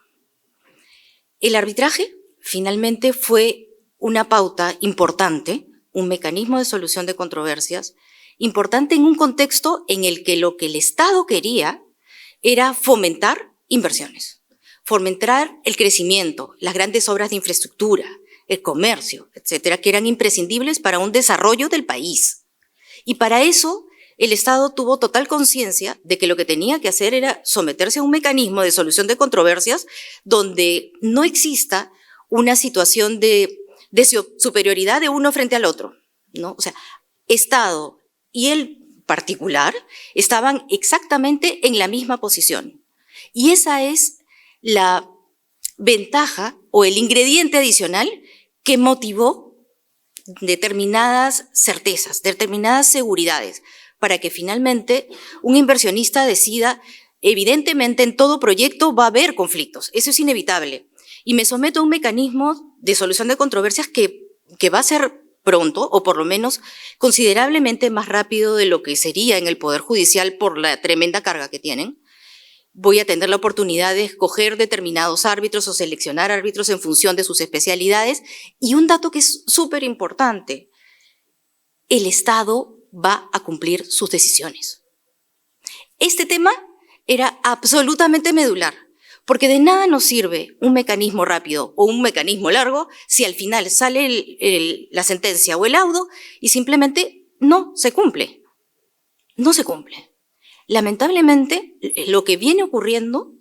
El arbitraje finalmente fue una pauta importante, un mecanismo de solución de controversias, importante en un contexto en el que lo que el Estado quería era fomentar inversiones, fomentar el crecimiento, las grandes obras de infraestructura, el comercio, etcétera, que eran imprescindibles para un desarrollo del país. Y para eso, el Estado tuvo total conciencia de que lo que tenía que hacer era someterse a un mecanismo de solución de controversias donde no exista una situación de superioridad de uno frente al otro, ¿no? O sea, Estado y el particular estaban exactamente en la misma posición. Y esa es la ventaja o el ingrediente adicional que motivó determinadas certezas, determinadas seguridades, para que finalmente un inversionista decida, evidentemente en todo proyecto va a haber conflictos, eso es inevitable. Y me someto a un mecanismo de solución de controversias que va a ser pronto, o por lo menos considerablemente más rápido de lo que sería en el Poder Judicial por la tremenda carga que tienen. Voy a tener la oportunidad de escoger determinados árbitros o seleccionar árbitros en función de sus especialidades. Y un dato que es súper importante, el Estado va a cumplir sus decisiones. Este tema era absolutamente medular. Porque de nada nos sirve un mecanismo rápido o un mecanismo largo si al final sale la sentencia o el laudo y simplemente no se cumple. No se cumple. Lamentablemente, lo que viene ocurriendo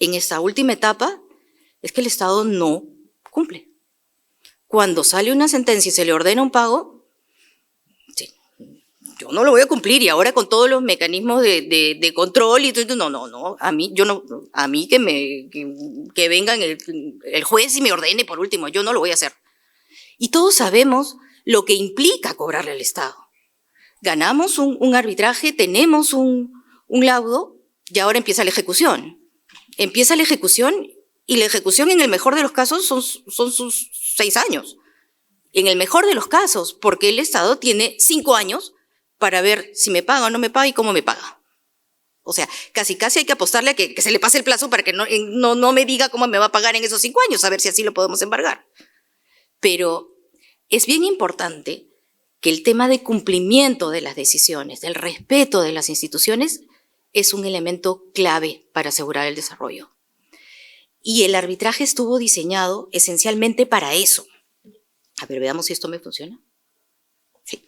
en esta última etapa es que el Estado no cumple. Cuando sale una sentencia y se le ordena un pago, yo no lo voy a cumplir y ahora con todos los mecanismos de control y todo, no, a mí que venga el juez y me ordene por último, yo no lo voy a hacer. Y todos sabemos lo que implica cobrarle al Estado. Ganamos un arbitraje, tenemos un laudo y ahora empieza la ejecución. Empieza la ejecución y la ejecución en el mejor de los casos son sus 6 años. En el mejor de los casos, porque el Estado tiene 5 años para ver si me paga o no me paga y cómo me paga. O sea, casi hay que apostarle a que se le pase el plazo para que no me diga cómo me va a pagar en esos 5 años, a ver si así lo podemos embargar. Pero es bien importante que el tema de cumplimiento de las decisiones, del respeto de las instituciones, es un elemento clave para asegurar el desarrollo. Y el arbitraje estuvo diseñado esencialmente para eso. A ver, veamos si esto me funciona. Sí.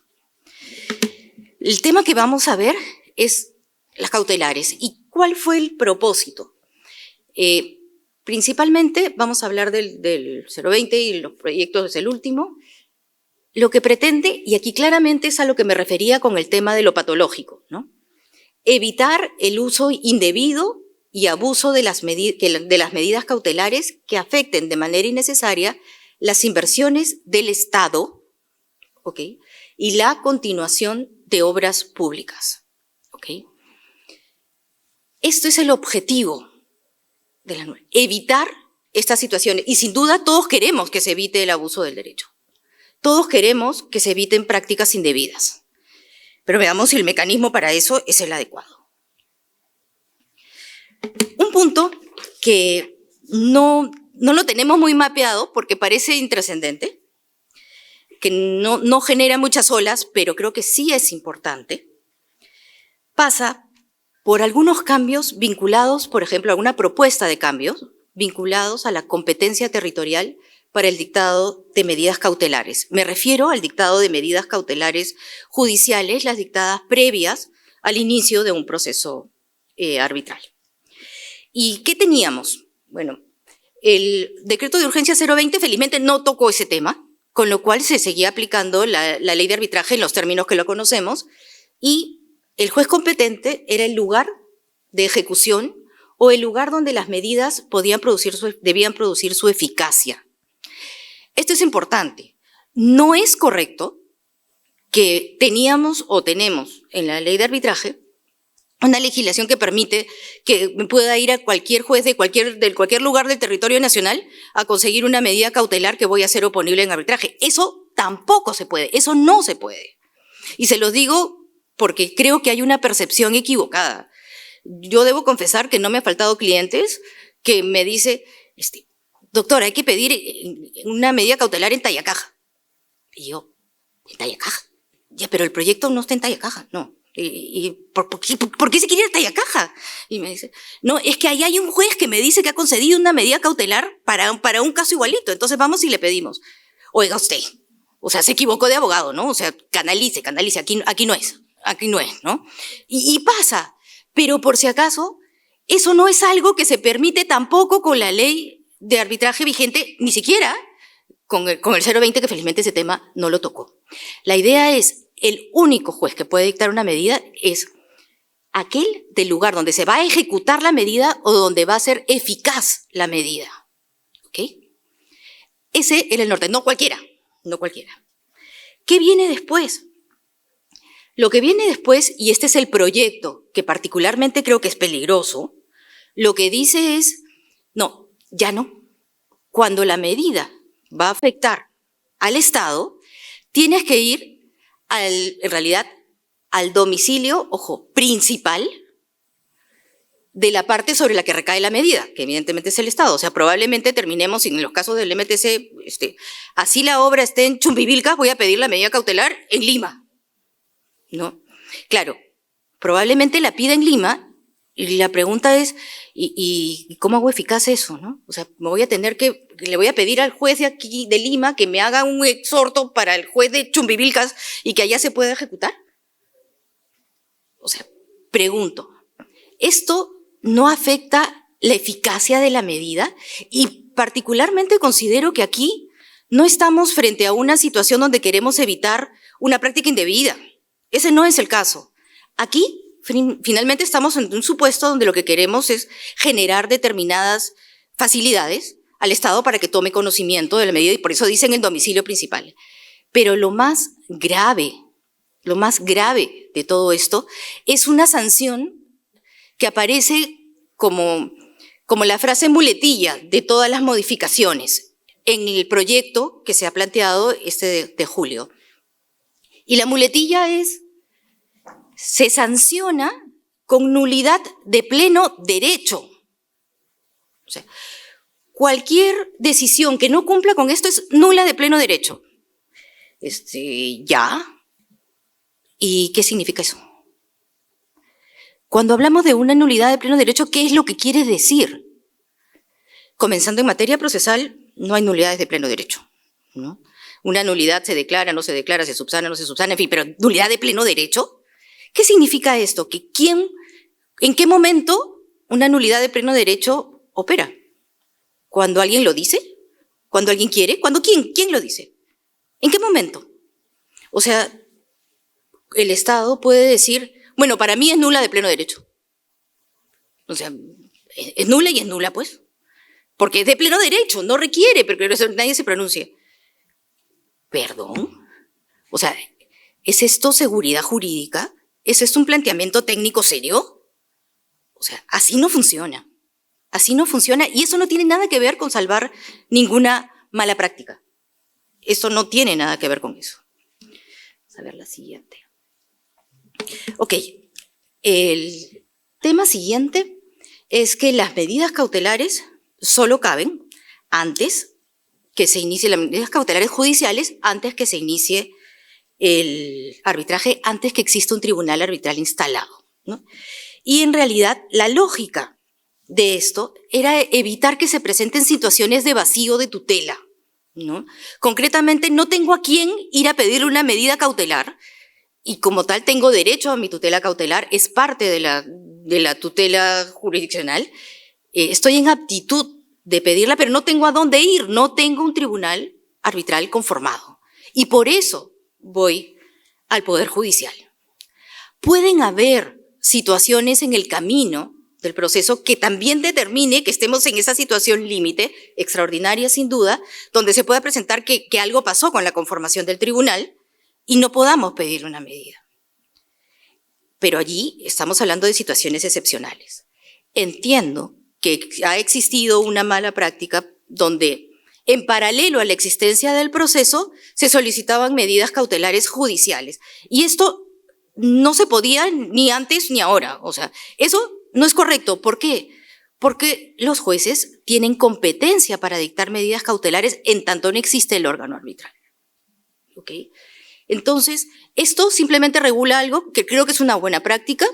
El tema que vamos a ver es las cautelares. ¿Y cuál fue el propósito? Principalmente vamos a hablar del 020 y los proyectos es el último. Lo que pretende, y aquí claramente es a lo que me refería con el tema de lo patológico, ¿no? Evitar el uso indebido y abuso de las medidas cautelares que afecten de manera innecesaria las inversiones del Estado, ¿ok? Y la continuación de obras públicas, ¿ok? Esto es el objetivo de la norma, evitar estas situaciones. Y sin duda todos queremos que se evite el abuso del derecho. Todos queremos que se eviten prácticas indebidas. Pero veamos si el mecanismo para eso es el adecuado. Un punto que no lo tenemos muy mapeado porque parece intrascendente, que no genera muchas olas, pero creo que sí es importante, pasa por algunos cambios vinculados, por ejemplo, a una propuesta de cambios vinculados a la competencia territorial para el dictado de medidas cautelares. Me refiero al dictado de medidas cautelares judiciales, las dictadas previas al inicio de un proceso arbitral. ¿Y qué teníamos? Bueno, el decreto de urgencia 020 felizmente no tocó ese tema, con lo cual se seguía aplicando la ley de arbitraje en los términos que lo conocemos, y el juez competente era el lugar de ejecución o el lugar donde las medidas debían producir su eficacia. esto es importante. No es correcto que teníamos o tenemos en la ley de arbitraje una legislación que permite que pueda ir a cualquier juez de cualquier lugar del territorio nacional a conseguir una medida cautelar que voy a hacer oponible en arbitraje. Eso tampoco se puede, eso no se puede. Y se los digo porque creo que hay una percepción equivocada. Yo debo confesar que no me ha faltado clientes que me dicen, doctor, hay que pedir una medida cautelar en talla caja. Y yo, ¿en talla caja? Ya, pero el proyecto no está en talla caja, no. ¿Por qué se quiere ir a talla caja? Y me dice, no, es que ahí hay un juez que me dice que ha concedido una medida cautelar para un caso igualito, entonces vamos y le pedimos. Oiga usted, o sea, se equivocó de abogado, ¿no? O sea, canalice, aquí no es, ¿no? Y pasa, pero por si acaso, eso no es algo que se permite tampoco con la ley de arbitraje vigente, ni siquiera con el 020, que felizmente ese tema no lo tocó. La idea es, el único juez que puede dictar una medida es aquel del lugar donde se va a ejecutar la medida o donde va a ser eficaz la medida. ¿Ok? Ese era el norte, no cualquiera. ¿Qué viene después? Lo que viene después, y este es el proyecto que particularmente creo que es peligroso, lo que dice es, no, ya no. Cuando la medida va a afectar al Estado, tienes que ir en realidad al domicilio, ojo, principal de la parte sobre la que recae la medida, que evidentemente es el Estado. O sea, probablemente terminemos, en los casos del MTC, así la obra esté en Chumbivilcas, voy a pedir la medida cautelar en Lima, ¿no? Claro, probablemente la pida en Lima, y la pregunta es, ¿y cómo hago eficaz eso, no? O sea, le voy a pedir al juez de aquí, de Lima, que me haga un exhorto para el juez de Chumbivilcas y que allá se pueda ejecutar. O sea, pregunto, ¿esto no afecta la eficacia de la medida? Y particularmente considero que aquí no estamos frente a una situación donde queremos evitar una práctica indebida. Ese no es el caso. Aquí, finalmente, estamos en un supuesto donde lo que queremos es generar determinadas facilidades al Estado para que tome conocimiento de la medida, y por eso dicen el domicilio principal. Pero lo más grave de todo esto es una sanción que aparece como la frase muletilla de todas las modificaciones en el proyecto que se ha planteado de julio. Y la muletilla es: se sanciona con nulidad de pleno derecho. O sea, cualquier decisión que no cumpla con esto es nula de pleno derecho. ¿Ya? ¿Y qué significa eso? Cuando hablamos de una nulidad de pleno derecho, ¿qué es lo que quiere decir? Comenzando en materia procesal, no hay nulidades de pleno derecho, ¿no? Una nulidad se declara, no se declara, se subsana, no se subsana, en fin, pero nulidad de pleno derecho. ¿Qué significa esto? ¿En qué momento una nulidad de pleno derecho opera? ¿Cuando alguien lo dice? ¿Cuando alguien quiere? ¿Quién lo dice? ¿En qué momento? O sea, el Estado puede decir, bueno, para mí es nula de pleno derecho. O sea, es nula y es nula, pues. Porque es de pleno derecho, no requiere, pero nadie se pronuncie. ¿Perdón? O sea, ¿es esto seguridad jurídica? ¿Es esto un planteamiento técnico serio? O sea, así no funciona. Así no funciona, y eso no tiene nada que ver con salvar ninguna mala práctica. Eso no tiene nada que ver con eso. Vamos a ver la siguiente. Ok, el tema siguiente es que las medidas cautelares solo caben antes que se inicie, las medidas cautelares judiciales, antes que se inicie el arbitraje, antes que exista un tribunal arbitral instalado, ¿no? Y en realidad la lógica de esto era evitar que se presenten situaciones de vacío de tutela, ¿no? Concretamente, no tengo a quién ir a pedir una medida cautelar y como tal tengo derecho a mi tutela cautelar, es parte de la tutela jurisdiccional. Estoy en aptitud de pedirla, pero no tengo a dónde ir, no tengo un tribunal arbitral conformado. Y por eso voy al Poder Judicial. Pueden haber situaciones en el camino del proceso que también determine que estemos en esa situación límite, extraordinaria sin duda, donde se pueda presentar que algo pasó con la conformación del tribunal y no podamos pedir una medida. Pero allí estamos hablando de situaciones excepcionales. Entiendo que ha existido una mala práctica donde, en paralelo a la existencia del proceso, se solicitaban medidas cautelares judiciales. Y esto no se podía ni antes ni ahora. O sea, eso no es correcto. ¿Por qué? Porque los jueces tienen competencia para dictar medidas cautelares en tanto no existe el órgano arbitral. ¿Ok? Entonces, esto simplemente regula algo que creo que es una buena práctica,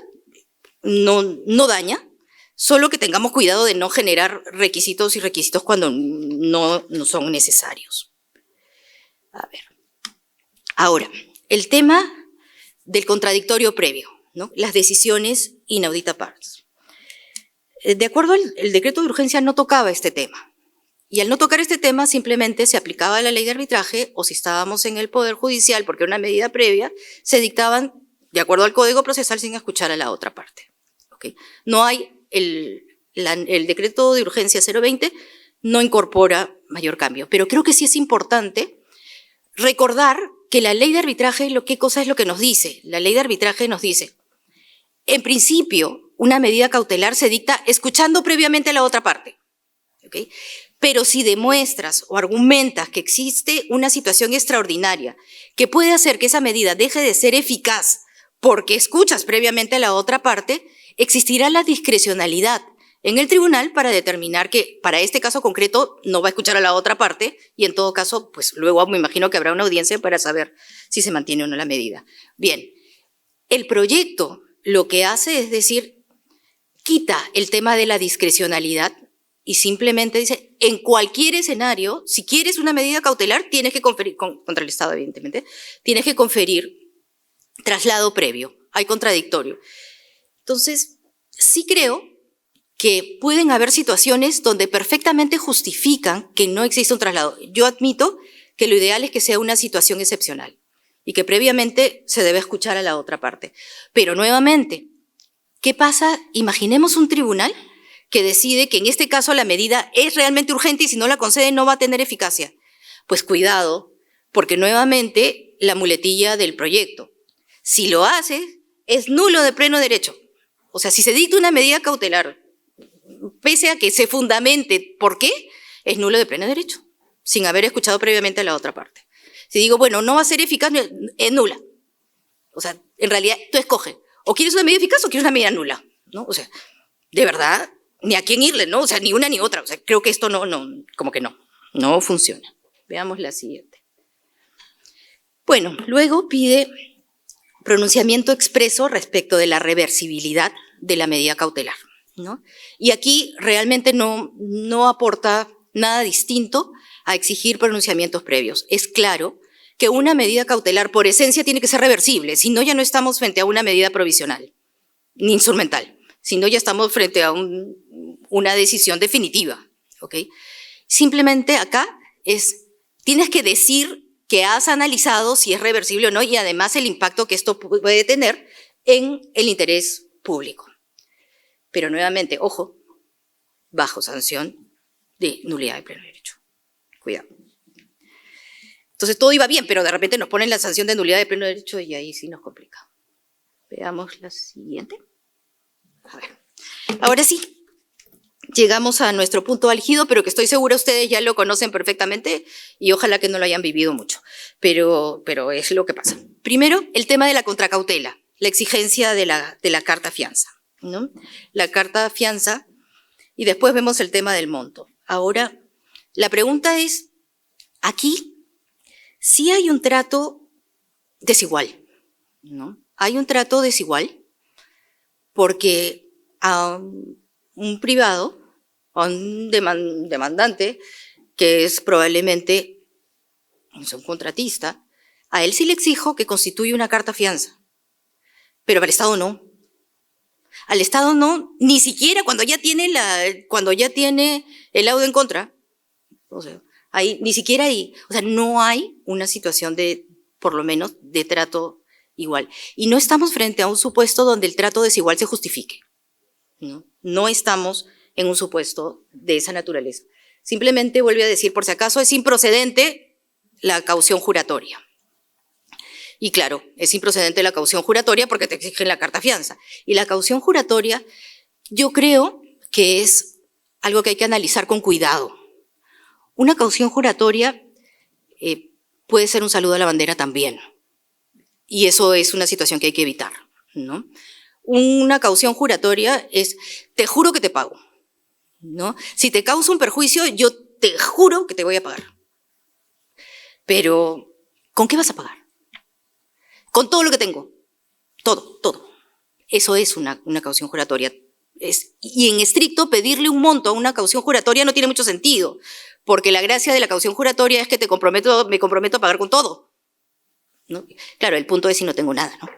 no daña, solo que tengamos cuidado de no generar requisitos y requisitos cuando no son necesarios. A ver. Ahora, el tema del contradictorio previo, ¿no? Las decisiones inaudita pars. De acuerdo al decreto de urgencia no tocaba este tema. Y al no tocar este tema simplemente se aplicaba la ley de arbitraje o si estábamos en el Poder Judicial porque era una medida previa, se dictaban de acuerdo al Código Procesal sin escuchar a la otra parte. ¿Okay? No hay el decreto de urgencia 020 no incorpora mayor cambio, pero creo que sí es importante recordar que la ley de arbitraje, ¿qué cosa es lo que nos dice? La ley de arbitraje nos dice, en principio, una medida cautelar se dicta escuchando previamente a la otra parte. ¿Okay? Pero si demuestras o argumentas que existe una situación extraordinaria que puede hacer que esa medida deje de ser eficaz porque escuchas previamente a la otra parte, existirá la discrecionalidad en el tribunal para determinar que para este caso concreto no va a escuchar a la otra parte y en todo caso, pues luego me imagino que habrá una audiencia para saber si se mantiene o no la medida. Bien, el proyecto lo que hace es decir, quita el tema de la discrecionalidad y simplemente dice, en cualquier escenario, si quieres una medida cautelar, tienes que conferir, contra el Estado evidentemente, tienes que conferir traslado previo, hay contradictorio. Entonces, sí creo que pueden haber situaciones donde perfectamente justifican que no existe un traslado. Yo admito que lo ideal es que sea una situación excepcional y que previamente se debe escuchar a la otra parte. Pero nuevamente, ¿qué pasa? Imaginemos un tribunal que decide que en este caso la medida es realmente urgente y si no la concede no va a tener eficacia. Pues cuidado, porque nuevamente la muletilla del proyecto. Si lo hace, es nulo de pleno derecho. O sea, si se dicta una medida cautelar, pese a que se fundamente ¿por qué? Es nulo de pleno derecho, sin haber escuchado previamente a la otra parte. Si digo, bueno, no va a ser eficaz, es nula. O sea, en realidad tú escoges, o quieres una medida eficaz o quieres una medida nula, ¿no? O sea, de verdad, ni a quién irle, ¿no? O sea, ni una ni otra. O sea, creo que esto como que no funciona. Veamos la siguiente. Bueno, luego pide pronunciamiento expreso respecto de la reversibilidad de la medida cautelar, ¿no? Y aquí realmente no aporta nada distinto a exigir pronunciamientos previos. Es claro que una medida cautelar por esencia tiene que ser reversible, si no ya no estamos frente a una medida provisional, ni instrumental. Si no, ya estamos frente a una decisión definitiva, ¿ok? Simplemente acá tienes que decir que has analizado si es reversible o no y además el impacto que esto puede tener en el interés público. Pero nuevamente, ojo, bajo sanción de nulidad de pleno derecho. Cuidado. Entonces todo iba bien, pero de repente nos ponen la sanción de nulidad de pleno derecho y ahí sí nos complica. Veamos la siguiente. A ver, ahora sí, llegamos a nuestro punto álgido, pero que estoy segura ustedes ya lo conocen perfectamente y ojalá que no lo hayan vivido mucho, pero es lo que pasa. Primero, el tema de la contracautela, la exigencia de la carta fianza, ¿no? La carta fianza y después vemos el tema del monto. Ahora, la pregunta es, aquí sí hay un trato desigual, ¿no? Hay un trato desigual porque a un privado, a un demandante, que es probablemente un contratista, a él sí le exijo que constituya una carta fianza, pero al Estado no. Al Estado no, ni siquiera cuando ya tiene el laudo en contra. O sea, ahí, ni siquiera ahí. O sea, no hay una situación por lo menos, de trato igual. Y no estamos frente a un supuesto donde el trato desigual se justifique. ¿no? No estamos en un supuesto de esa naturaleza. Simplemente vuelvo a decir, por si acaso, es improcedente la caución juratoria. Y claro, es improcedente la caución juratoria porque te exigen la carta fianza. Y la caución juratoria, yo creo que es algo que hay que analizar con cuidado. Una caución juratoria puede ser un saludo a la bandera también. Y eso es una situación que hay que evitar, ¿no? Una caución juratoria es, te juro que te pago, ¿no? Si te causa un perjuicio, yo te juro que te voy a pagar. Pero, ¿con qué vas a pagar? Con todo lo que tengo. Todo. Eso es una caución juratoria. Y en estricto, pedirle un monto a una caución juratoria no tiene mucho sentido, porque la gracia de la caución juratoria es que me comprometo a pagar con todo, ¿no? Claro, el punto es si no tengo nada, ¿no?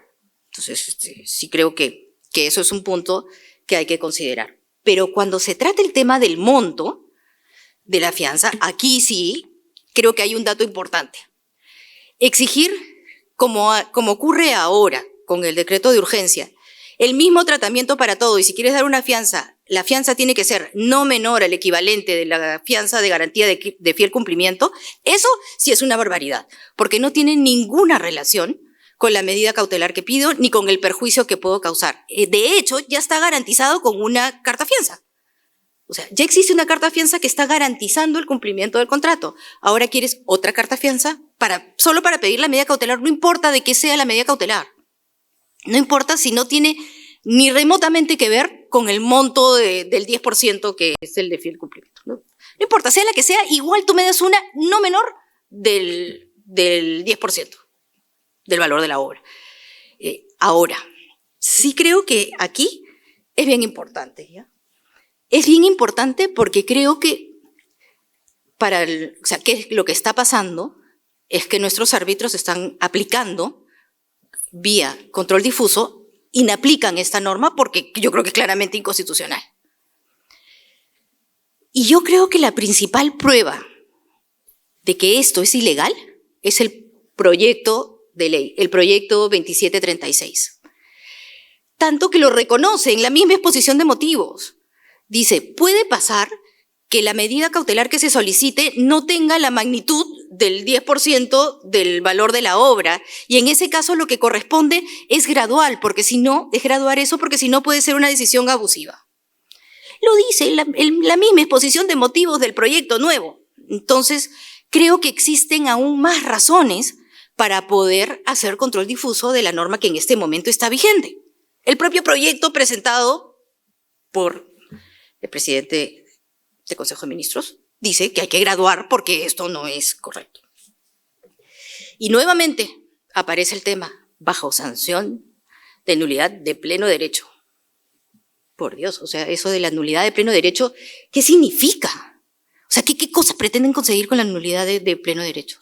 Entonces, sí creo que eso es un punto que hay que considerar. Pero cuando se trata el tema del monto de la fianza, aquí sí creo que hay un dato importante. Exigir, como ocurre ahora con el decreto de urgencia, el mismo tratamiento para todo, y si quieres dar una fianza, la fianza tiene que ser no menor al equivalente de la fianza de garantía de fiel cumplimiento, eso sí es una barbaridad, porque no tiene ninguna relación con la medida cautelar que pido ni con el perjuicio que puedo causar. De hecho, ya está garantizado con una carta fianza. O sea, ya existe una carta fianza que está garantizando el cumplimiento del contrato. Ahora quieres otra carta fianza solo para pedir la medida cautelar, no importa de qué sea la medida cautelar. No importa si no tiene ni remotamente que ver con el monto del 10% que es el de fiel cumplimiento. No importa, sea la que sea, igual tú me das una no menor del 10% del valor de la obra. Ahora, sí creo que aquí es bien importante, ¿ya? Es bien importante porque creo que ¿qué es lo que está pasando? Es que nuestros árbitros están aplicando vía control difuso, inaplican esta norma porque yo creo que es claramente inconstitucional. Y yo creo que la principal prueba de que esto es ilegal es el proyecto de ley, el proyecto 2736. Tanto que lo reconoce en la misma exposición de motivos. Dice, puede pasar que la medida cautelar que se solicite no tenga la magnitud del 10% del valor de la obra, y en ese caso lo que corresponde es graduar eso, porque si no puede ser una decisión abusiva. Lo dice la misma exposición de motivos del proyecto nuevo. Entonces, creo que existen aún más razones para poder hacer control difuso de la norma que en este momento está vigente. El propio proyecto presentado por el presidente del Consejo de Ministros dice que hay que graduar porque esto no es correcto. Y nuevamente aparece el tema bajo sanción de nulidad de pleno derecho. Por Dios, o sea, eso de la nulidad de pleno derecho, ¿qué significa? O sea, ¿qué cosas pretenden conseguir con la nulidad de pleno derecho?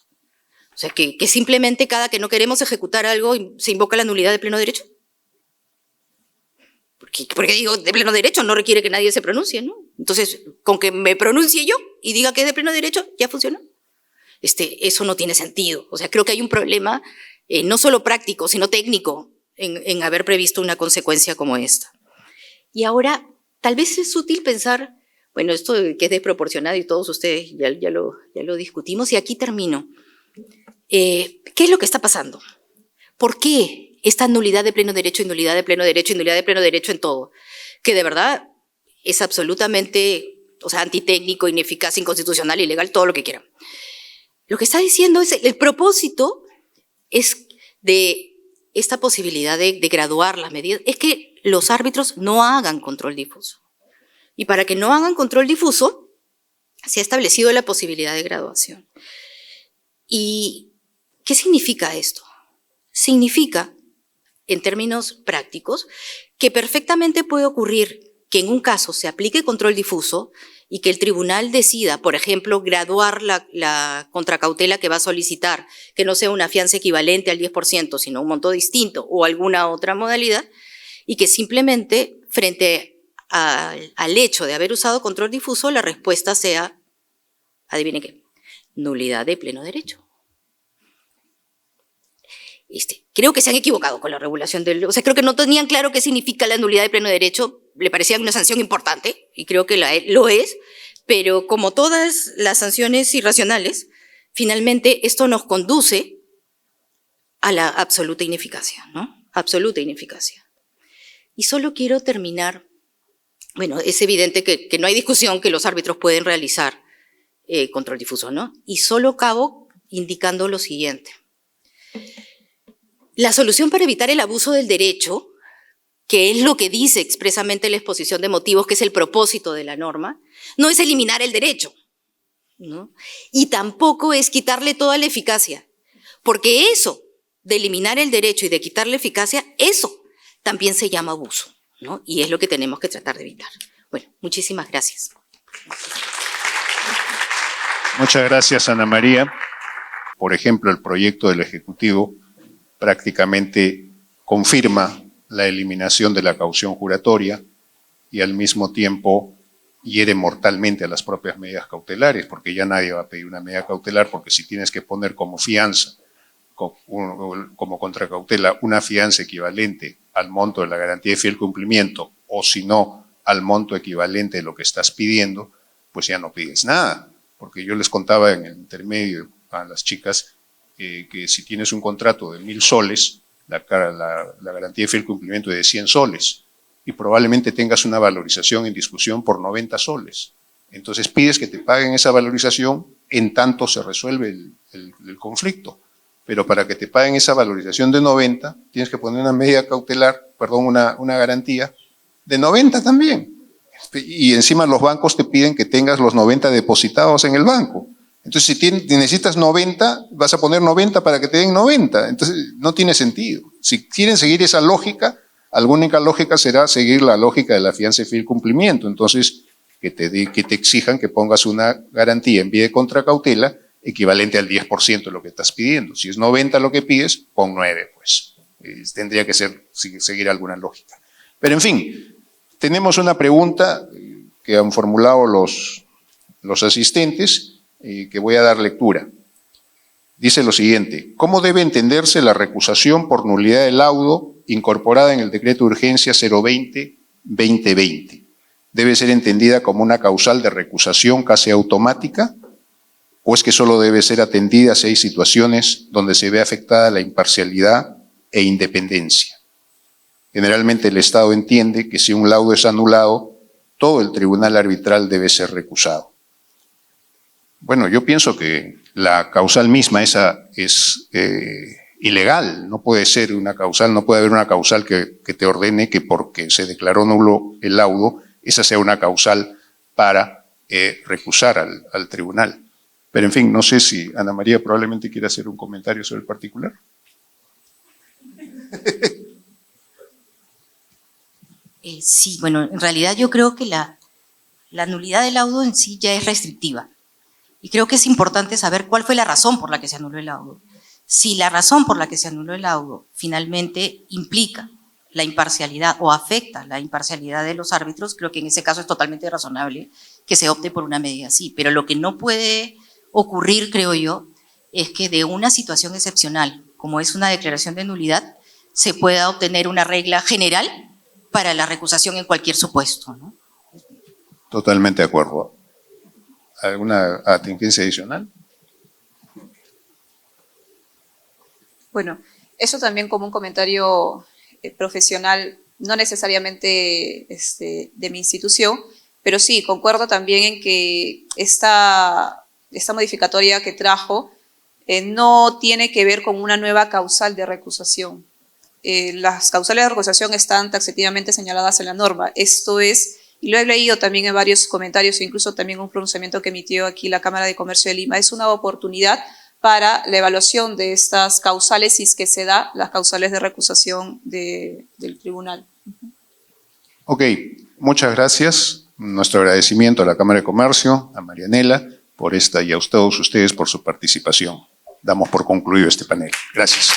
O sea, que simplemente cada que no queremos ejecutar algo se invoca la nulidad de pleno derecho. Porque digo, de pleno derecho no requiere que nadie se pronuncie, ¿no? Entonces, con que me pronuncie yo y diga que es de pleno derecho, ya funcionó. Eso no tiene sentido. O sea, creo que hay un problema no solo práctico, sino técnico en haber previsto una consecuencia como esta. Y ahora, tal vez es útil pensar, bueno, esto que es desproporcionado y todos ustedes ya lo discutimos, y aquí termino. ¿Qué es lo que está pasando? ¿Por qué esta nulidad de pleno derecho y nulidad de pleno derecho y nulidad de pleno derecho en todo? Que de verdad es absolutamente, antitécnico, ineficaz, inconstitucional, ilegal, todo lo que quieran. Lo que está diciendo es, el propósito es de esta posibilidad de graduar las medidas, es que los árbitros no hagan control difuso. Y para que no hagan control difuso, se ha establecido la posibilidad de graduación. ¿Y qué significa esto? Significa, en términos prácticos, que perfectamente puede ocurrir que en un caso se aplique control difuso y que el tribunal decida, por ejemplo, graduar la contracautela que va a solicitar, que no sea una fianza equivalente al 10%, sino un monto distinto o alguna otra modalidad, y que simplemente, frente al hecho de haber usado control difuso, la respuesta sea, adivine qué, nulidad de pleno derecho. creo que se han equivocado con la regulación del... O sea, creo que no tenían claro qué significa la nulidad de pleno derecho. Le parecía una sanción importante, y creo que lo es, pero como todas las sanciones irracionales, finalmente esto nos conduce a la absoluta ineficacia, ¿no? Absoluta ineficacia. Y solo quiero terminar... Bueno, es evidente que no hay discusión que los árbitros pueden realizar control difuso, ¿no? Y solo acabo indicando lo siguiente. La solución para evitar el abuso del derecho, que es lo que dice expresamente la exposición de motivos, que es el propósito de la norma, no es eliminar el derecho, ¿no? Y tampoco es quitarle toda la eficacia, porque eso de eliminar el derecho y de quitarle eficacia, eso también se llama abuso, ¿no? Y es lo que tenemos que tratar de evitar. Bueno, muchísimas gracias. Muchas gracias, Ana María. Por ejemplo, el proyecto del Ejecutivo prácticamente confirma la eliminación de la caución juratoria y al mismo tiempo hiere mortalmente a las propias medidas cautelares, porque ya nadie va a pedir una medida cautelar, porque si tienes que poner como fianza, como contracautela, una fianza equivalente al monto de la garantía de fiel cumplimiento, o si no, al monto equivalente de lo que estás pidiendo, pues ya no pides nada. Porque yo les contaba en el intermedio a las chicas que si tienes un contrato de 1.000 soles, la garantía de fiel cumplimiento es de 100 soles, y probablemente tengas una valorización en discusión por 90 soles. Entonces pides que te paguen esa valorización en tanto se resuelve el conflicto. Pero para que te paguen esa valorización de 90, tienes que poner una medida cautelar, perdón, una garantía de 90 también. Y encima los bancos te piden que tengas los 90 depositados en el banco. Entonces, si necesitas 90, vas a poner 90 para que te den 90. Entonces, no tiene sentido. Si quieren seguir esa lógica, la única lógica será seguir la lógica de la fianza de fiel cumplimiento. Entonces, que te exijan que pongas una garantía en vía de contracautela equivalente al 10% de lo que estás pidiendo. Si es 90 lo que pides, pon 9, pues. Tendría que seguir alguna lógica. Pero, en fin, tenemos una pregunta que han formulado los asistentes, que voy a dar lectura. Dice lo siguiente: ¿cómo debe entenderse la recusación por nulidad de laudo incorporada en el decreto de urgencia 020-2020? ¿Debe ser entendida como una causal de recusación casi automática? ¿O es que solo debe ser atendida si hay situaciones donde se ve afectada la imparcialidad e independencia? Generalmente el Estado entiende que si un laudo es anulado, todo el tribunal arbitral debe ser recusado. Bueno, yo pienso que la causal misma esa es ilegal, no puede ser una causal, no puede haber una causal que te ordene que porque se declaró nulo el laudo, esa sea una causal para recusar al tribunal. Pero en fin, no sé si Ana María probablemente quiera hacer un comentario sobre el particular. Sí, bueno, en realidad yo creo que la nulidad del laudo en sí ya es restrictiva. Y creo que es importante saber cuál fue la razón por la que se anuló el laudo. Si la razón por la que se anuló el laudo finalmente implica la imparcialidad o afecta la imparcialidad de los árbitros, creo que en ese caso es totalmente razonable que se opte por una medida así. Pero lo que no puede ocurrir, creo yo, es que de una situación excepcional, como es una declaración de nulidad, se pueda obtener una regla general para la recusación en cualquier supuesto, ¿no? Totalmente de acuerdo. ¿Alguna atingencia adicional? Bueno, eso también como un comentario profesional, no necesariamente de mi institución, pero sí, concuerdo también en que esta modificatoria que trajo no tiene que ver con una nueva causal de recusación. Las causales de recusación están taxativamente señaladas en la norma. Esto es, y lo he leído también en varios comentarios, incluso también un pronunciamiento que emitió aquí la Cámara de Comercio de Lima, es una oportunidad para la evaluación de estas causales si es que se da las causales de recusación del tribunal. Ok, muchas gracias. Nuestro agradecimiento a la Cámara de Comercio, a Marianela, por esta y a todos ustedes por su participación. Damos por concluido este panel. Gracias.